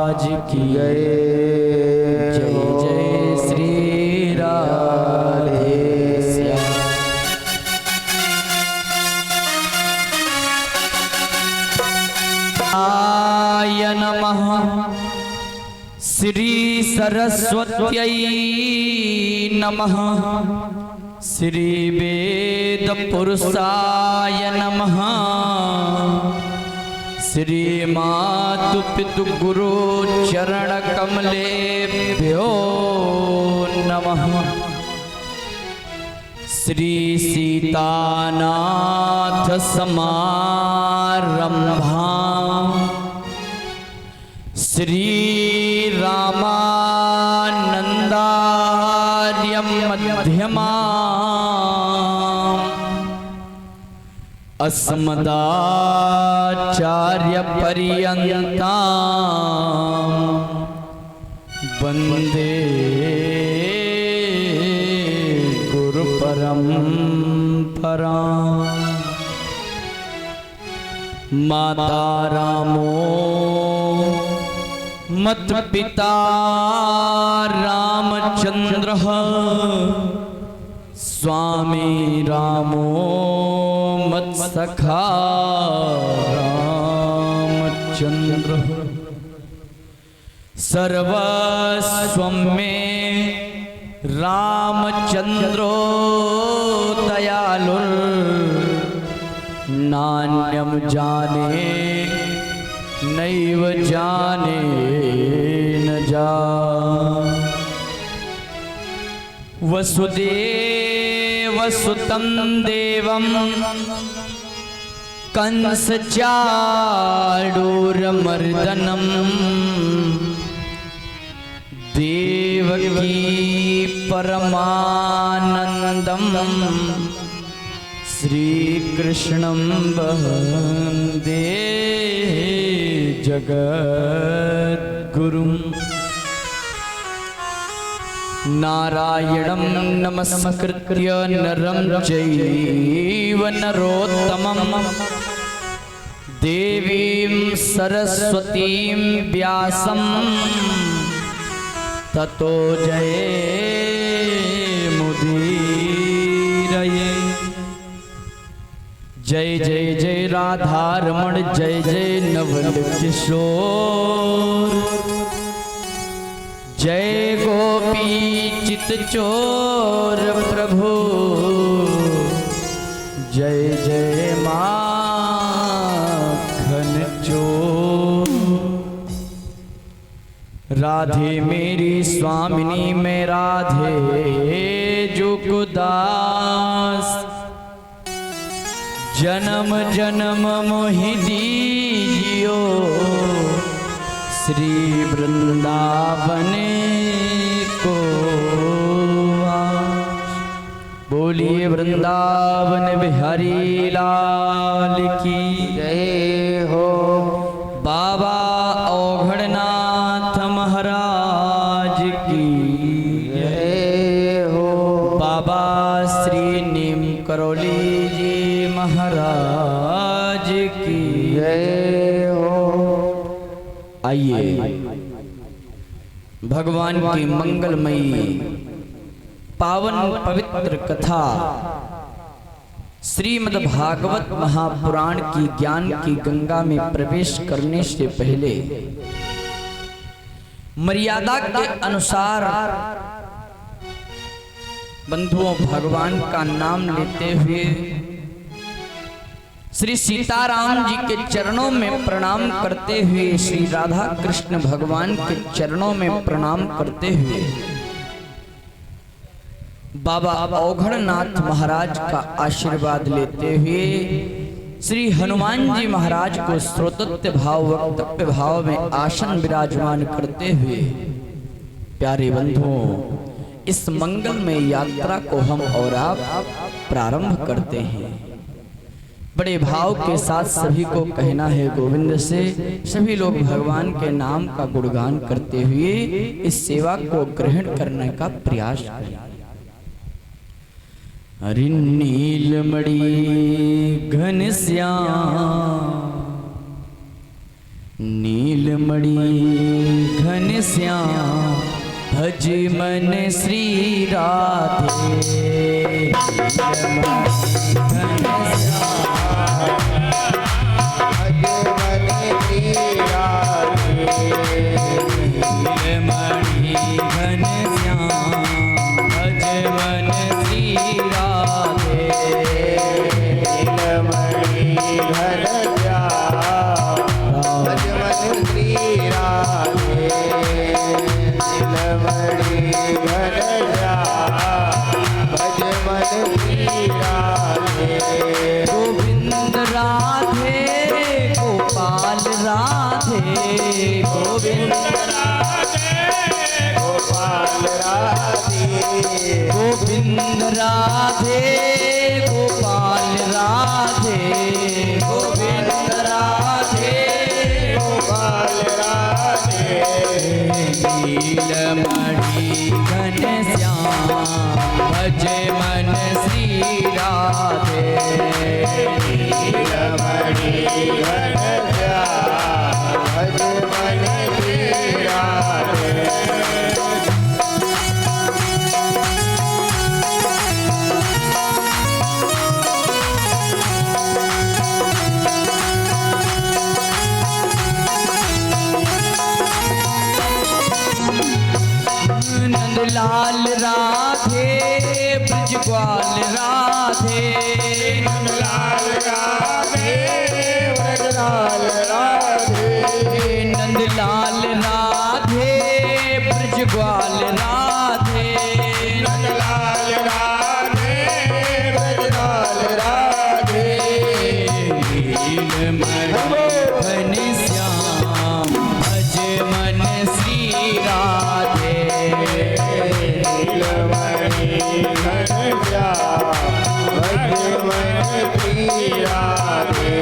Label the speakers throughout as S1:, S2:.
S1: महाराज की जय। जय जय श्री राधे श्याम। आय नमः श्री सरस्वत्यै नमः श्री वेद पुरुषाय नमः श्री मातु पितु गुरु चरण कमलेभ्यो नमः। श्री सीतानाथ समारंभा श्री रामानंदार्य मध्यमा अस्मदाचार्य पर्यंता वंदे गुरु परंपरा। माता रामो मत पिता रामचंद्र स्वामी रामो मत सखा रामचंद्र। सर्वस्वं मे रामचंद्रो दयालुर् नान्यं जाने नैव जाने न जा। वसुदेवसुतं देवं कंसचाणूरमर्दनं देवकी परमानंदं श्रीकृष्णं वन्दे जगद्गुरुं। नारायणं नमस्कृत्य नरं चैव नरोत्तमं देवीं सरस्वतीं व्यासं ततो जयमुदीरये। जय जय जय राधारमण जय जय नवल किशोर जय गोपी चित चोर प्रभु जय जय माखन चोर। राधे मेरी स्वामिनी मैं राधे जो दास जन्म जन्म मोहि दीजियो श्री वृंदावने को वास। बोलिए वृंदावन बिहारी लाल की जय हो। बाबा औघड़नाथ महाराज की जय हो। बाबा श्री नीम करौली जी महाराज की जय हो। आइए भगवान की मंगलमयी पावन पवित्र कथा श्रीमद् भागवत महापुराण की ज्ञान की गंगा में प्रवेश करने से पहले मर्यादा के अनुसार बंधुओं भगवान का नाम लेते हुए श्री सीताराम जी के चरणों में प्रणाम करते हुए श्री राधा कृष्ण भगवान के चरणों में प्रणाम करते हुए बाबा औघड़नाथ महाराज का आशीर्वाद लेते हुए श्री हनुमान जी महाराज को श्रोतत्व भाव वक्तव्य भाव में आसन विराजमान करते हुए प्यारे बंधुओं इस मंगलमय यात्रा को हम और आप प्रारंभ करते हैं। बड़े भाव के साथ सभी को कहना है गोविंद से। सभी लोग भगवान के नाम का गुणगान करते हुए इस सेवा को ग्रहण करने का प्रयास करें। हरि नीलमणि घनश्याम नीलमणि घनश्याम भज मन श्री राधे। नीलमणि घनश्याम भज मन श्री राधे।
S2: नीलमणि घनश्याम भज मन श्री राधे। नीलमणि घनश्याम भज मन श्री राधे।
S1: गोविंद राधे गोपाल राधे। गोविंद
S2: गोपाल राधे।
S1: गोविंद राधे गोपाल राधे। गोविंद राधे
S2: गोपाल राधे।
S1: नीलमणि घनश्याम भज मन श्री राधे।
S2: नीलमणि घनश्याम भज मन श्री राधे।
S1: नंदलाल राधे ब्रज ग्वाल राधे।
S2: नंदलाल राधे ब्रजलाल राधे।
S1: नंदलाल राधे ब्रज ग्वाल राधे।
S2: नंदलाल राधे ब्रजलाल राधे।
S1: नीलमणि घनश्याम भज मन श्री राधे।
S2: नीलमणि घनश्याम भज मन श्री राधे।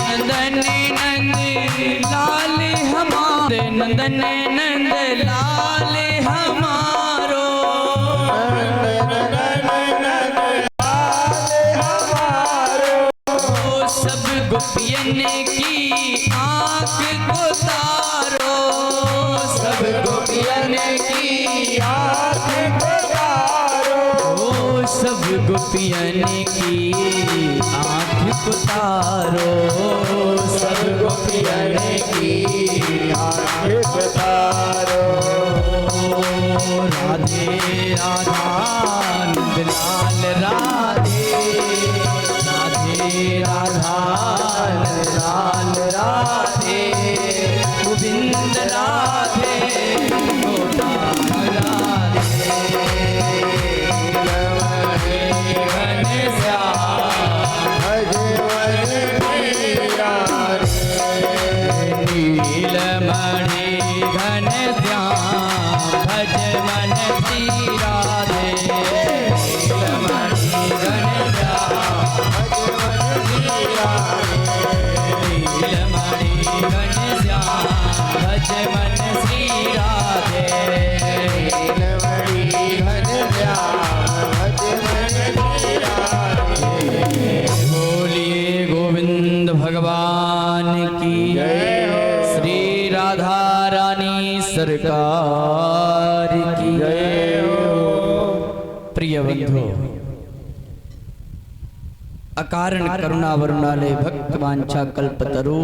S1: नंदन नंद लाल हमारे। नंदन नंद लाल हमारो। सब गोपियन की आँख को तारो। सब गोपियन की
S2: आँख को तारो।
S1: सब गोपियन की आँख को तारो। सब गोपियन
S2: की आँख को तारो।
S1: राधे राधा नंदलाल राधे। राधे राधा नंदलाल राधे। गोविंद राधे गोपाल राधे। नीलमणि घनश्याम
S2: भज मन श्री राधे।
S1: नीलमणि घनश्याम भज मन श्री राधे। नीलमणि घनश्याम
S2: भज मन श्री राधे।
S1: नीलमणि घनश्याम भज मन श्री राधे।
S2: नीलमणि घनश्याम भज मन श्री राधे।
S1: बोलिए गोविंद भगवान की
S2: जय हो।
S1: श्री राधा रानी सरकार की
S2: जय हो।
S1: प्रिय बंधु, अकारण करुणा वरुणालय भक्त वांछा कल्पतरु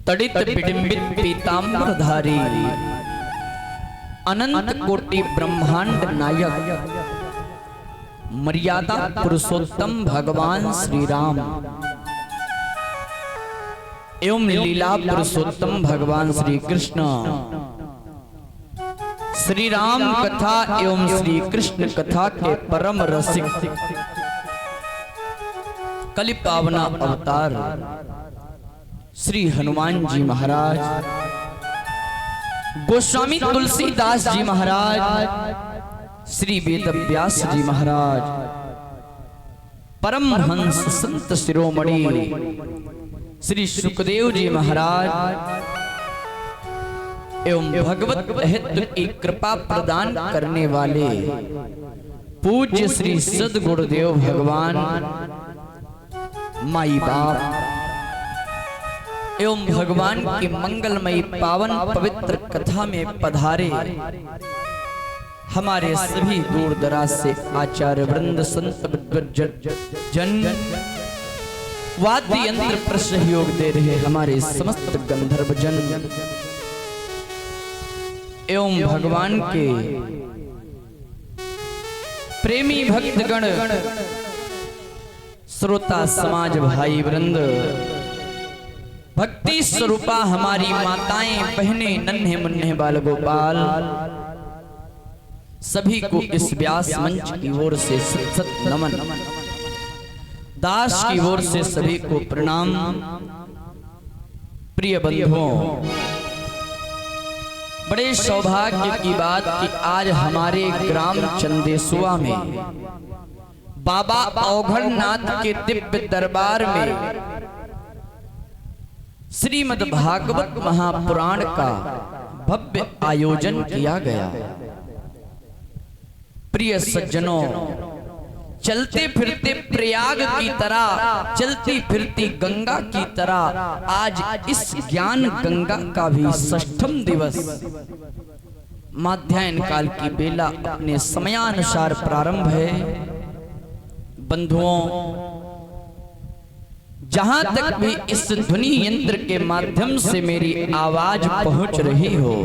S1: तड़ित पिडिंबित पीताम्बरधारी अनंत कोटि ब्रह्मांड नायक मर्यादा पुरुषोत्तम भगवान श्री राम एवं लीला पुरुषोत्तम भगवान श्री कृष्ण श्री राम कथा एवं श्री कृष्ण कथा के परम रसिक कलि पावना अवतार श्री हनुमान जी महाराज, गोस्वामी तुलसीदास जी महाराज, श्री वेदव्यास जी महाराज, परमहंस संत शिरोमणि श्री सुखदेव जी महाराज एवं भगवत महत्व की कृपा प्रदान करने वाले पूज्य श्री सद्गुरुदेव भगवान, माई बाप एवं भगवान की मंगलमयी पावन पवित्र कथा में पधारे हमारे सभी दूर दराज से आचार्य वृंद, संत जन, वाद्य यंत्र पर सहयोग दे रहे हमारे समस्त गंधर्व जन एवं भगवान के प्रेमी भक्तगण, श्रोता समाज भाई वृंद, भक्ति स्वरूपा हमारी माताएं, बहनें, नन्हे मुन्ने बाल गोपाल, सभी को इस व्यास मंच की ओर से सत नमन, दास की ओर से सभी को प्रणाम। प्रिय बंधुओं, बड़े सौभाग्य की बात कि आज हमारे ग्राम चंदेसुआ में बाबा औघड़नाथ के दिव्य दरबार में श्रीमद् भागवत महापुराण का भव्य आयोजन किया गया। प्रिय सज्जनों, चलते फिरते प्रयाग की तरह, चलती फिरती गंगा की तरह आज इस ज्ञान गंगा का भी षष्ठम दिवस माध्याह्न काल की बेला अपने समयानुसार प्रारंभ है। बंधुओं, जहां तक भी इस ध्वनि यंत्र के माध्यम से मेरी आवाज पहुंच रही हो,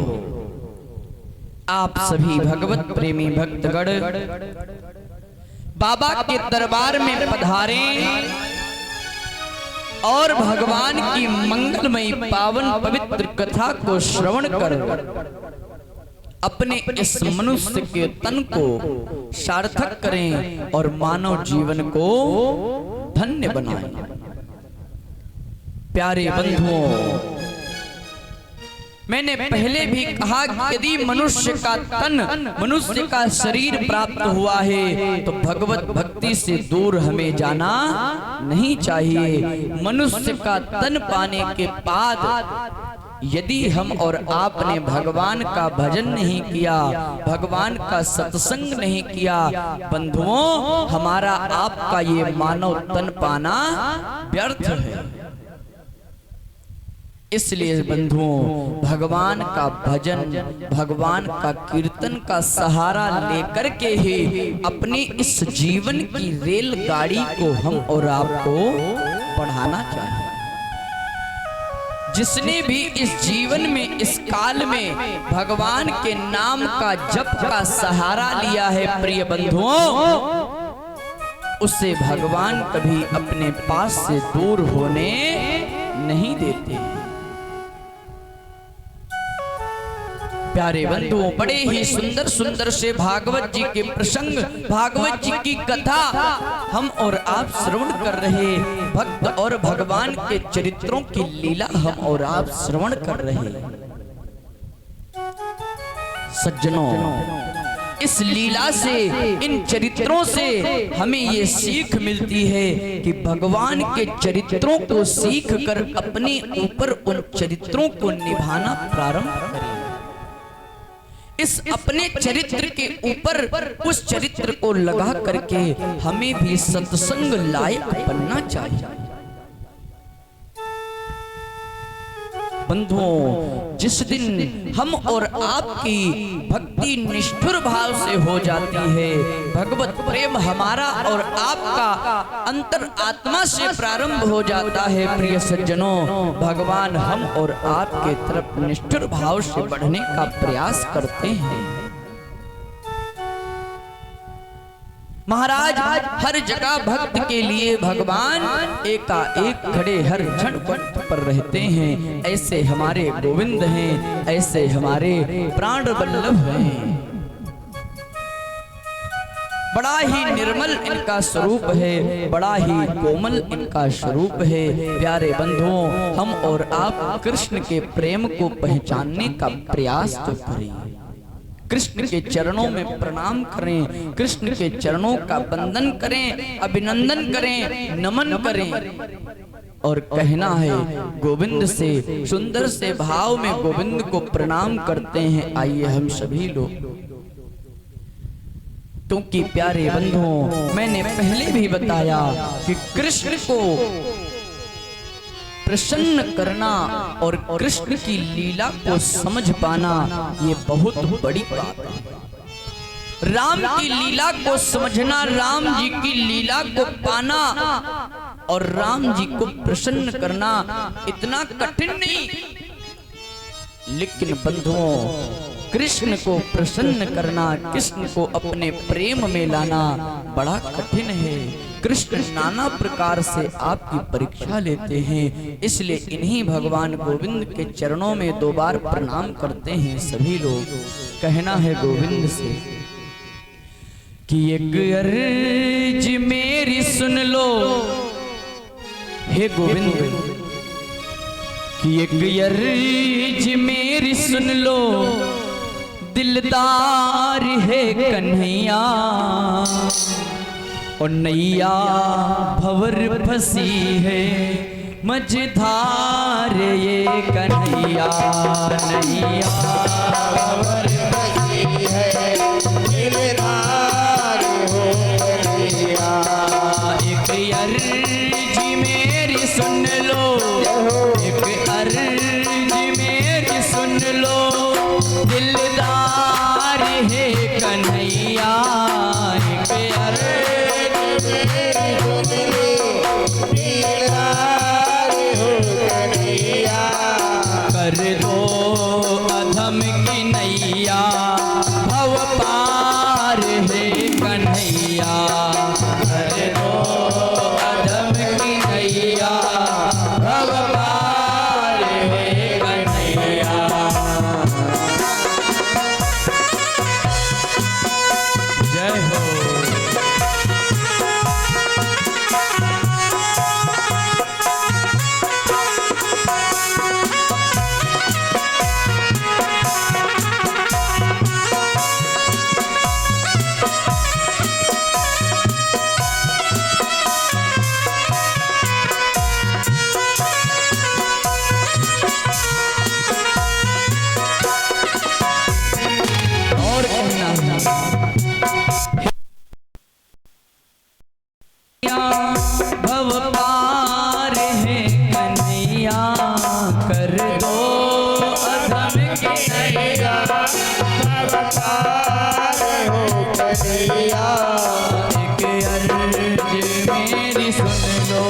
S1: आप सभी भगवत प्रेमी भक्तगण बाबा के दरबार में पधारें और भगवान की मंगलमयी पावन पवित्र कथा को श्रवण कर अपने इस मनुष्य के तन को सार्थक करें और मानव जीवन को धन्य बनाएं। प्यारे बंधुओं, मैंने पहले भी कहा कि यदि मनुष्य का तन, मनुष्य का शरीर प्राप्त हुआ है तो भगवत भक्ति से दूर हमें जाना नहीं चाहिए। मनुष्य का तन पाने के बाद यदि हम और आपने भगवान का भजन नहीं किया, भगवान का सत्संग नहीं किया, बंधुओं, हमारा आपका ये मानव तन पाना व्यर्थ है। इसलिए बंधुओं, भगवान का भजन, भगवान का कीर्तन का सहारा लेकर के ही अपनी इस जीवन की रेलगाड़ी को हम और आपको बढ़ाना चाहिए। जिसने भी इस जीवन में, इस काल में भगवान के नाम का, जप का सहारा लिया है, प्रिय बंधुओं, उसे भगवान कभी अपने पास से दूर होने नहीं देते। प्यारे बंधुओं, बड़े ही सुंदर सुंदर से भागवत जी के प्रसंग, भागवत जी की कथा हम और आप श्रवण कर रहे, भक्त और भगवान के चरित्रों की लीला हम और आप श्रवण कर रहे। सज्जनों, इस लीला से, इन चरित्रों से हमें ये सीख मिलती है कि भगवान के चरित्रों को सीख कर अपने ऊपर उन चरित्रों को निभाना प्रारंभ करें। इस अपने चरित्र के ऊपर उस चरित्र को लगा करके हमें भी सत्संग लायक बनना चाहिए। बंधुओं, जिस दिन हम और आपकी भक्ति निष्ठुर भाव से हो जाती है, भगवत प्रेम हमारा और आपका अंतर आत्मा से प्रारंभ हो जाता है, प्रिय सज्जनों, भगवान हम और आपके तरफ निष्ठुर भाव से बढ़ने का प्रयास करते हैं। महाराज हर जगह भक्त के लिए भगवान एकाएक खड़े हर क्षण वक्त पर रहते हैं। ऐसे हमारे गोविंद हैं, ऐसे हमारे प्राण वल्लभ हैं। बड़ा ही निर्मल इनका स्वरूप है, बड़ा ही कोमल इनका स्वरूप है। प्यारे बंधुओं, हम और आप कृष्ण के प्रेम को पहचानने का प्रयास तो करें, कृष्ण के चरणों में प्रणाम करें, कृष्ण के चरणों का वंदन करें, अभिनंदन करें, नमन करें और कहना है गोविंद से, सुंदर से भाव में गोविंद को प्रणाम करते हैं। आइए हम सभी लोग, क्योंकि प्यारे बंधुओं, मैंने पहले भी बताया कि कृष्ण को प्रसन्न करना और कृष्ण की लीला को समझ पाना ये बहुत बड़ी बात है। राम की लीला को समझना, राम जी की लीला को पाना और राम जी को प्रसन्न करना इतना कठिन नहीं, लेकिन बंधुओं कृष्ण को प्रसन्न करना, कृष्ण को अपने प्रेम में लाना बड़ा कठिन है। कृष्ण नाना प्रकार से आपकी परीक्षा लेते हैं, इसलिए इन्हीं भगवान गोविंद के चरणों में 2 बार प्रणाम करते हैं सभी लोग। कहना है गोविंद से कि एक अर्ज मेरी सुन लो हे गोविंद, कि एक अर्ज मेरी सुन लो, दिलदार है कन्हैया और नैया भंवर फंसी है, मझधार ये कन्हैया, नैया भंवर फंसी है, दिलदार हो कन्हैया। एक अर्ज मेरी सुन लो, एक अर्ज मेरी सुन लो, दिलदार है कन्हैया, एक अर्ज मेरी सुन लो, दिलदार हो कन्हैया। कर दो अधम की नैया, भव पार है कन्हैया, कर दो अधम की नैया, भव पार है कन्हैया। जय हो। और कहना भव पार है कन्हैया, कर दो अधम की नैया, भव पार हो कन्हैया। एक अर्ज मेरी सुन लो,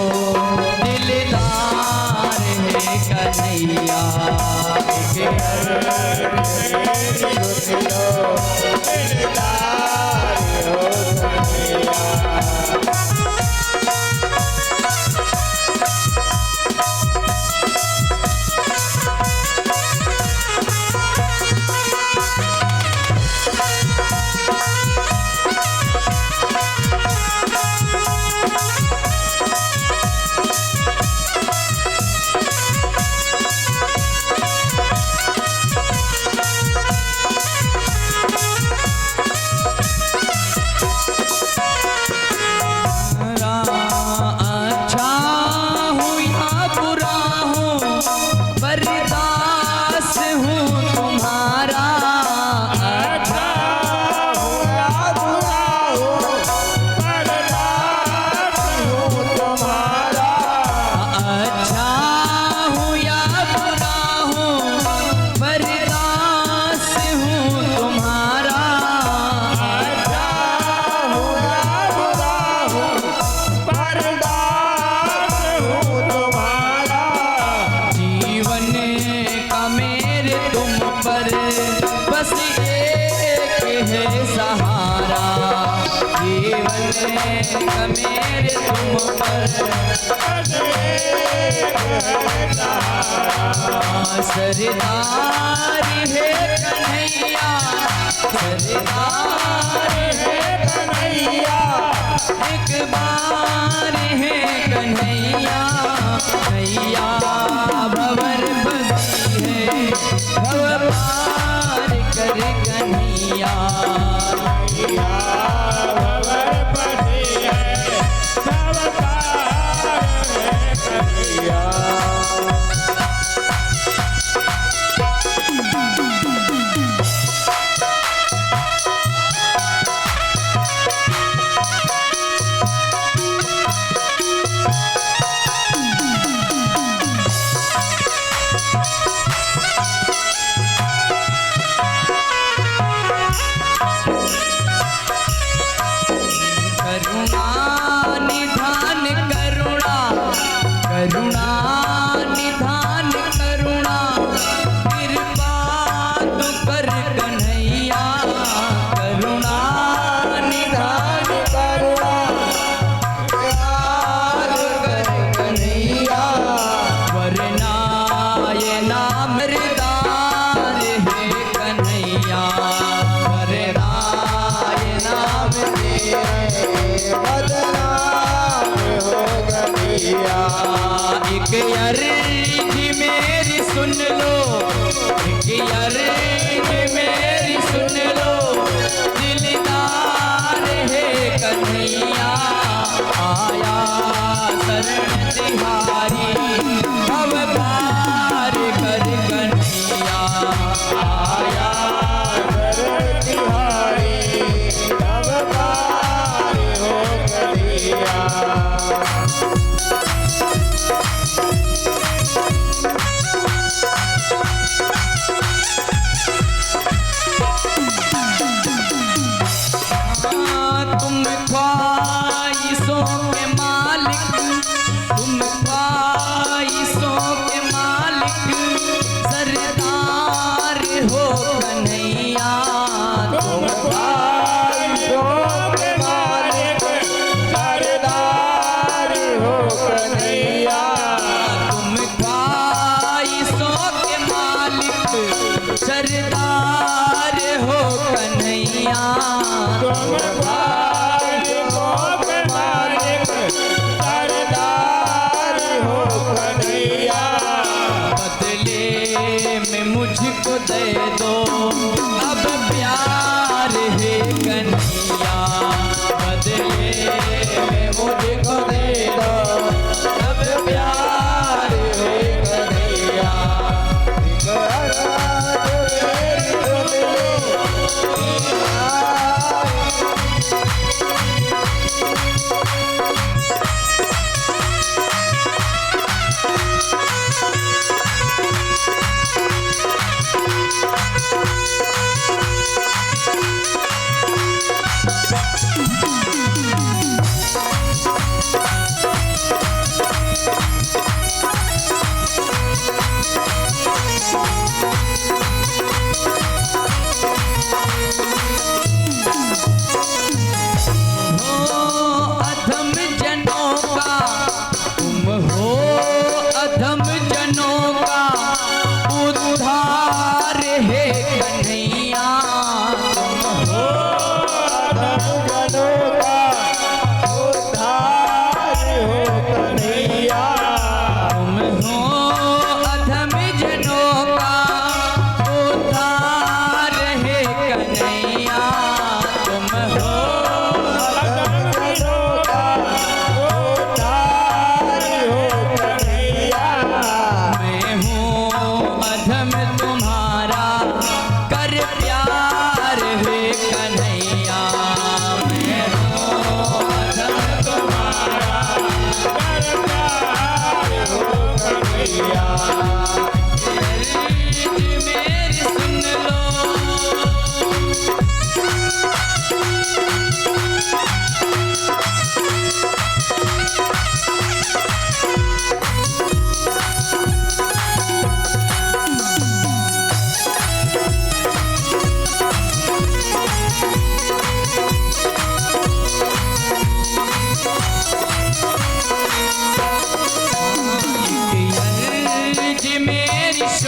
S1: दिलदार है कन्हैया, एक अर्ज सुन लो, दिलदार हो कन्हैया। मेरे तुम पर सरदार है कन्हैया, सरदार है कन्हैया, एक बार है कन्हैया, नैया भंवर फंसी है, भव पार कर कन्हैया,
S2: नैया भंवर फंसी है, भव पार है कन्हैया।
S1: करुणा निधान करुणा, करुणा निधान करुणा, कृपा तू कर कन्हैया, करुणा निधान करुणा, कृपा तू कर कन्हैया, वरना ये नाम मरदार है कन्हैया, वरना ये नाम
S2: बदनाम हो कन्हैया।
S1: एक अर्ज मेरी सुन लो, एक अर्ज मेरी सुन लो, दिलदार है कन्हैया, आया शरण तिहारी, भव पार कर कन्हैया, आया
S2: शरण तिहारी, भव पार हो कन्हैया।
S1: तुम ख्वाहिशों के मालिक, तुम ख्वाहिशों के मालिक, सरदार हो कन्हैया,
S2: तुम ख्वाहिशों के मालिक, सरदार हो कन्हैया।
S1: तुम ख्वाहिशों के मालिक, सरदार हो कन्हैया,
S2: तुम ख्वाहिशों के मालिक, सरदार हो कन्हैया।
S1: बदले में मुझको दे दो अब प्यार है कन्हैया, बदले में मुझको दे दो अब प्यार है कन्हैया,
S2: एक अर्ज मेरी सुन लो,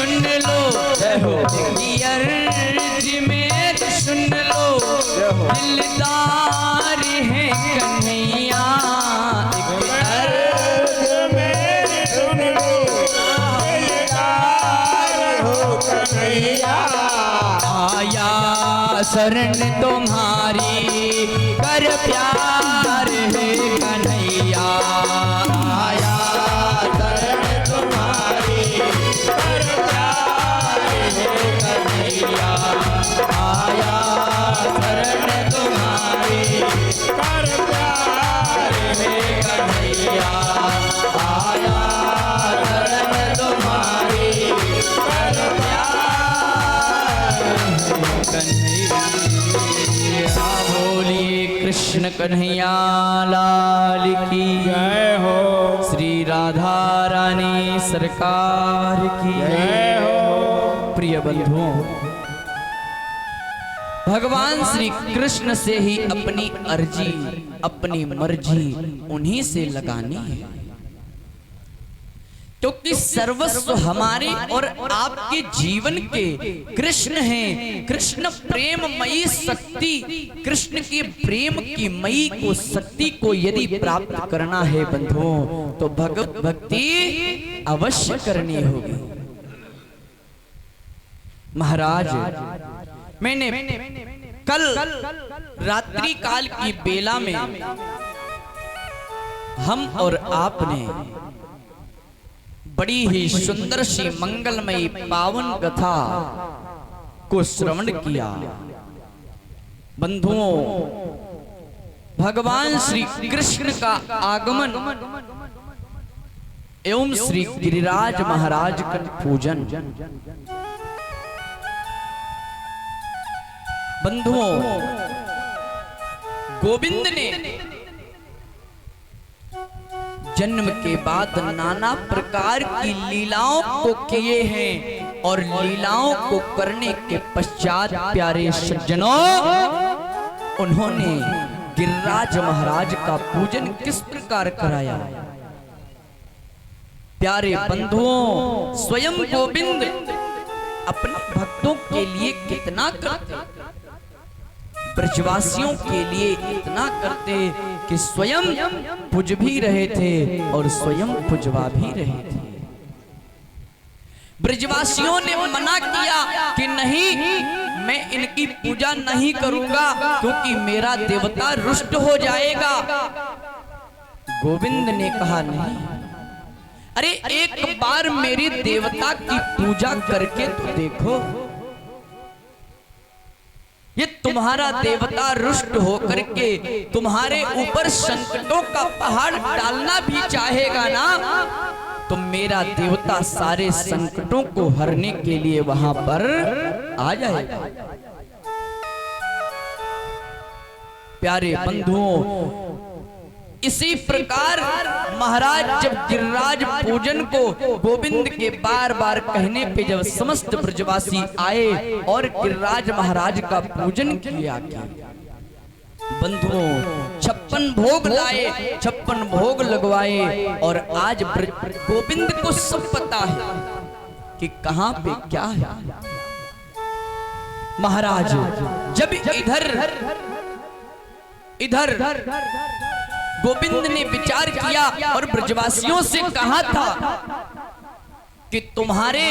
S1: सुन लो, की अर्ज मेरी सुन लो, दिलदार है कन्हैया,
S2: अर्ज मेरी सुन लो, दिलदार हो कन्हैया।
S1: आया शरण तुम्हारी कर प्यार है कन्हैया,
S2: आया शरण तुम्हारी कर प्यार है कन्हैया।
S1: आया शरण तुम्हारी
S2: कर प्यार
S1: है कन्हैया, आया शरण तुम्हारी
S2: कर
S1: कन्हैया। बोलिए कृष्ण कन्हैया लाल की
S2: जय हो,
S1: श्री राधा रानी सरकार की
S2: जय हो।
S1: प्रिय बंधुओं, भगवान श्री कृष्ण से ही अपनी अर्जी अपनी मर्जी उन्हीं से लगानी है, क्योंकि सर्वस्व हमारे और आपके जीवन के कृष्ण हैं। कृष्ण प्रेममयी शक्ति, कृष्ण के प्रेम की मई को शक्ति को यदि प्राप्त करना है बंधुओं, तो भगवत भक्ति अवश्य करनी होगी। महाराज, मैंने कल रात्रि काल की बेला में हम और आपने बड़ी ही सुंदर सी मंगलमयी पावन कथा को श्रवण किया। बंधुओं, भगवान श्री कृष्ण का आगमन एवं श्री गिरिराज महाराज का पूजन, बंधुओं, गोविंद ने जन्म के बाद नाना प्रकार की लीलाओं को किए हैं, और लीलाओं को करने के पश्चात प्यारे सज्जनों, उन्होंने गिरिराज महाराज का पूजन किस प्रकार कराया। प्यारे बंधुओं, स्वयं गोविंद अपने भक्तों के लिए कितना करते, ब्रजवासियों के लिए इतना करते कि स्वयं पूज भी रहे थे और स्वयं पूजवा भी रहे थे। ब्रजवासियों ने मना किया कि नहीं, मैं इनकी पूजा नहीं करूंगा क्योंकि मेरा देवता रुष्ट हो जाएगा। गोविंद ने कहा नहीं, अरे एक बार मेरे देवता की पूजा करके तो देखो, ये तुम्हारा देवता रुष्ट होकर के तुम्हारे ऊपर संकटों का पहाड़ डालना भी चाहेगा ना, तो मेरा देवता सारे संकटों को हरने के लिए वहां पर आ जाएगा। प्यारे बंधुओं, इसी प्रकार महाराज जब गिरिराज पूजन को गोविंद के बार बार कहने पे जब समस्त ब्रजवासी आए और गिरिराज महाराज का पूजन किया, बंधुओं 56 भोग लाए, 56 भोग लगवाए, और आज गोविंद को सब पता है कि कहां पे क्या है। महाराज जब इधर गोविंद ने विचार किया और ब्रजवासियों से कहा था कि तुम्हारे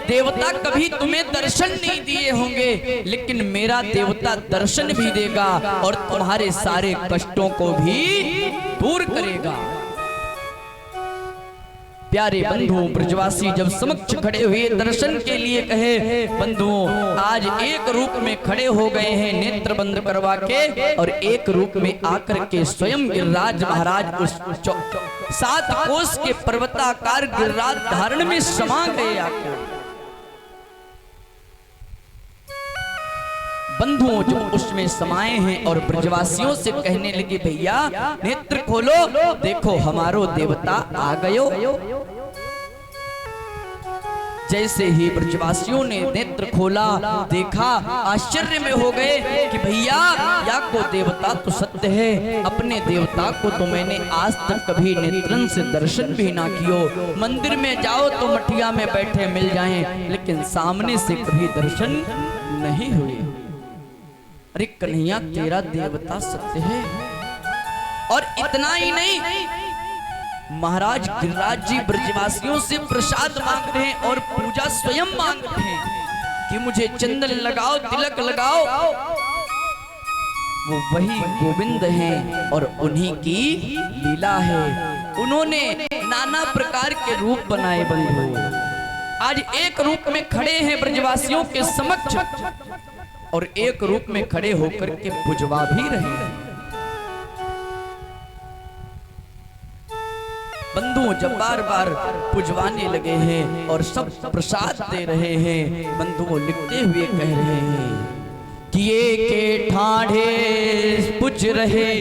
S1: देवता कभी तुम्हें दर्शन नहीं दिए होंगे, लेकिन मेरा देवता दर्शन भी देगा और तुम्हारे सारे कष्टों को भी दूर करेगा। प्यारे बंधुओं, ब्रजवासी जब समक्ष खड़े हुए दर्शन के लिए कहे, बंधुओं आज एक रूप में खड़े हो गए हैं नेत्र बंद करवा के, और एक रूप में आकर के स्वयं गिरिराज महाराज उस 7 कोस के पर्वताकार गिरिराज धारण में समा गए। आकर बंधुओं जो उसमें समाये हैं और ब्रजवासियों से कहने लगे, भैया नेत्र खोलो, देखो हमारो देवता आ गयो। जैसे ही ब्रजवासियों ने नेत्र खोला, देखा, आश्चर्य में हो गए कि भैया या को देवता तो सत्य है, अपने देवता को तो मैंने आज तक कभी नेत्रन से दर्शन भी ना कियो। मंदिर में जाओ तो मठिया में बैठे मिल जाएं, लेकिन सामने से कभी दर्शन नहीं हुए। अरे कन्हैया तेरा देवता सत्य है। और इतना ही नहीं, महाराज गिरिराज जी ब्रजवासियों से प्रसाद मांग रहे हैं और पूजा स्वयं मांग रहे हैं कि मुझे चंदन लगाओ, तिलक लगाओ। वो वही गोविंद हैं और उन्हीं की लीला है। उन्होंने नाना प्रकार के रूप बनाए बंधु। आज एक रूप में खड़े हैं ब्रजवासियों के समक्ष और एक रूप में खड़े होकर के पुजवा भी रहे हैं। बंधु जब बार बार पुजवाने लगे हैं और सब प्रसाद दे रहे हैं, बंधु लिखते हुए कह रहे हैं कि ये के ठाढ़े पुज रहे,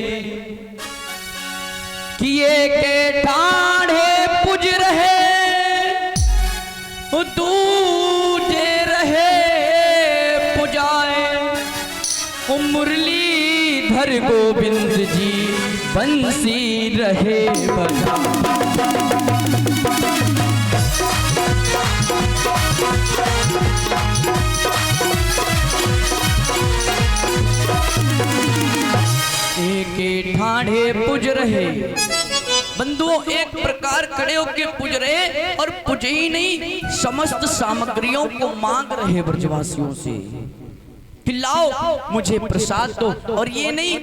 S1: कि ये के ठाढ़े पुज रहे, दूजे रहे पुजाए, मुरलीधर गोविंद जी बंसी रहे बजा। एक ठाढ़े पुज रहे, बंधुओं एक प्रकार खड़े होके पुज रहे और पुज ही नहीं, समस्त सामग्रियों को मांग रहे ब्रजवासियों से कि लाओ मुझे प्रसाद दो। और ये नहीं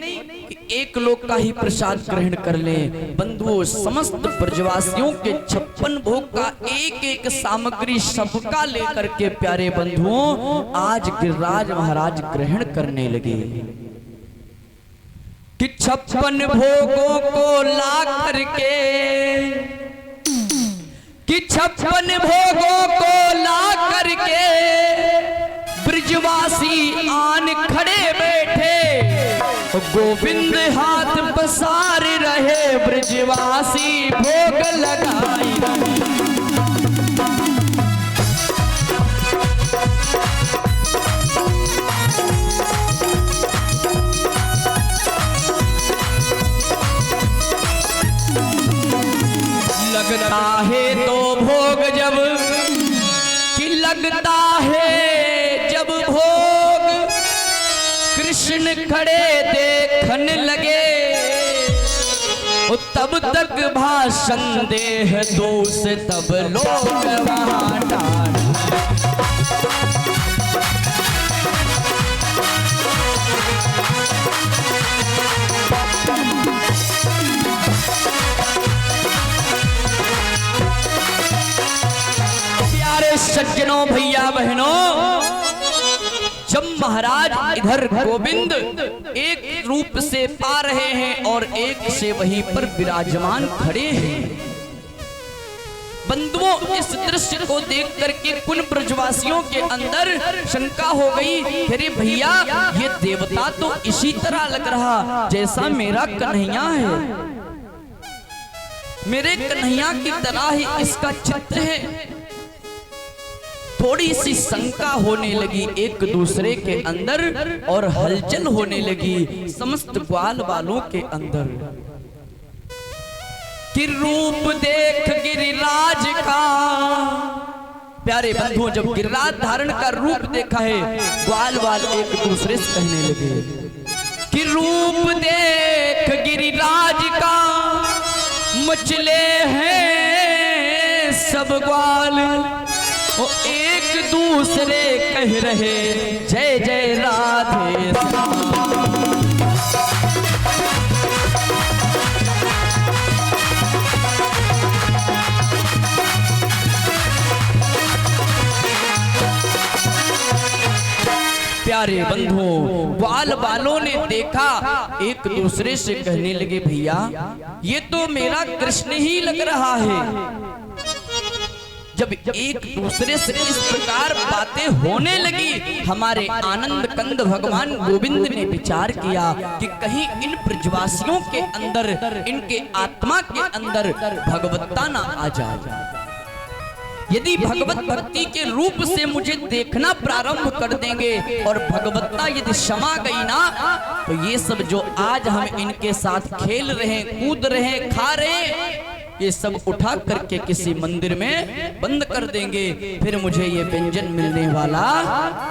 S1: कि एक लोग का ही प्रसाद ग्रहण कर ले, बंधुओं समस्त ब्रजवासियों के 56 भोग का एक एक सामग्री सबका लेकर के प्यारे बंधुओं आज गिरिराज महाराज ग्रहण करने लगे कि 56 भोगों को ला करके, कि 56 भोगों को ला करके ब्रजवासी आन खड़े बैठे, गोविंद हाथ पसार रहे, ब्रजवासी भोग लगाई रहे। लगता है तो भोग जब, कि लगता है जब भोग, कृष्ण खड़े देखन लगे, तब तक भाषण देह दोष, तब लोग वहां डाल। सज्जनों भैया बहनों, जब महाराज इधर गोविंद एक रूप से पा रहे हैं और एक से वहीं पर विराजमान खड़े हैं, बंधुओं इस दृश्य को देख करके कुल ब्रजवासियों के अंदर शंका हो गई, अरे भैया ये देवता तो इसी तरह लग रहा जैसा मेरा कन्हैया है, मेरे कन्हैया की तरह ही इसका चित्र है। थोड़ी सी शंका होने लगी एक दूसरे के अंदर और हलचल होने लगी समस्त ग्वाल वालों के अंदर कि रूप देख गिरिराज का। प्यारे बंधुओं जब गिरिराज धारण का रूप देखा है, ग्वाल वाल एक दूसरे से कहने लगे कि रूप देख गिरिराज का, मचले हैं सब ग्वाल, वो एक दूसरे कह रहे जय जय राधे श्याम। प्यारे बंधुओं ग्वाल वालों ने देखा, एक दूसरे से कहने लगे भैया ये तो मेरा कृष्ण ही लग रहा है। जब एक दूसरे से इस प्रकार बातें होने लगी, हमारे आनंद कंद भगवान गोविंद ने विचार किया कि कहीं इन ब्रजवासियों के अंदर, इनके आत्मा के अंदर भगवत्ता ना आ जाए। यदि भगवत भक्ति के रूप से मुझे देखना प्रारंभ कर देंगे और भगवत्ता यदि क्षमा गई ना, तो ये सब जो आज हम इनके साथ खेल रहे, कूद रहे, खा रहे, ये सब उठा करके किसी मंदिर में बंद कर देंगे, फिर मुझे ये व्यंजन मिलने वाला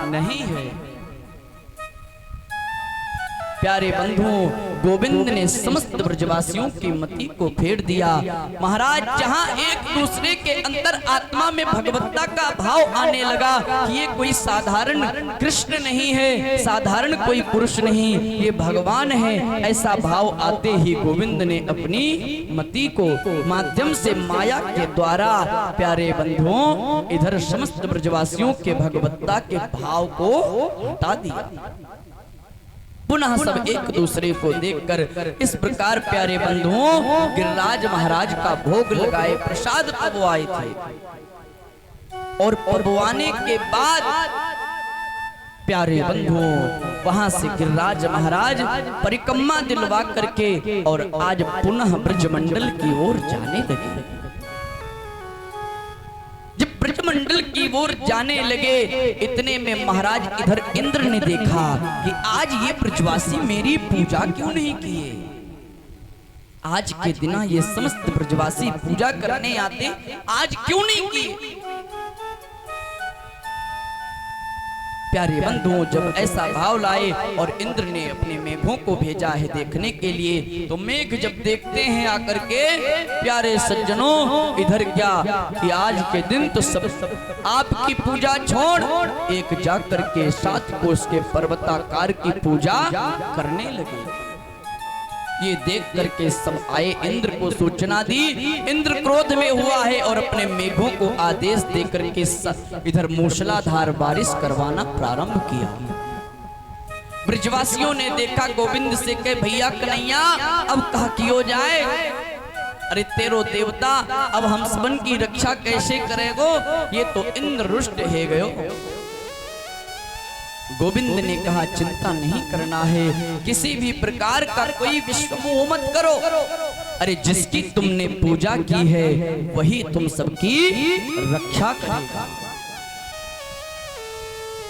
S1: नहीं है। प्यारे बंधुओं, गोविंद ने समस्त ब्रजवासियों की मति को फेर दिया। महाराज जहां एक दूसरे के अंदर आत्मा में भगवत्ता का भाव आने लगा कि ये कोई साधारण कृष्ण नहीं है, साधारण कोई पुरुष नहीं, ये भगवान है, ऐसा भाव आते ही गोविंद ने अपनी मति को माध्यम से माया के द्वारा, प्यारे बंधुओं, इधर समस्त ब्रजवासियों के भगवत्ता के भाव को हटा दिया। पुनः सब एक दूसरे को देखकर इस प्रकार प्यारे बंधुओं गिरिराज महाराज का भोग लगाए, प्रसाद पबवाए थे। और पबवाने के बाद प्यारे बंधुओं वहां से गिरिराज महाराज परिक्रमा दिलवा करके और आज पुनः ब्रजमंडल की ओर जाने लगे। ब्रजमंडल की ओर जाने लगे, इतने में महाराज इधर इंद्र ने देखा कि आज ये ब्रजवासी मेरी पूजा क्यों नहीं किए। आज के दिन ये समस्त ब्रजवासी पूजा करने आते, आज क्यों नहीं किए। प्यारे बंधुओं, जब ऐसा भाव लाए और इंद्र ने अपने मेघों को भेजा है देखने के लिए, तो मेघ जब देखते हैं आकर के, प्यारे सज्जनों, इधर क्या कि आज के दिन तो सब आपकी पूजा छोड़ एक जाकर के 7 कोस के पर्वताकार की पूजा करने लगे। ये देख करके सब आए, इंद्र को सूचना दी। इंद्र क्रोध में हुआ है और अपने मेघों को आदेश देकर के इधर मूसलाधार बारिश करवाना प्रारंभ किया। ब्रजवासियों ने देखा, गोविंद से कहे, भैया कन्हैया अब कहा कियो जाए, अरे तेरो देवता अब हम सबन की रक्षा कैसे करेगो, ये तो इंद्र रुष्ट है गयो। गोविंद ने कहा, चिंता नहीं करना है, किसी भी प्रकार का कोई विश्वमोह मत करो, अरे जिसकी तुमने पूजा की है वही तुम सबकी रक्षा करेगा।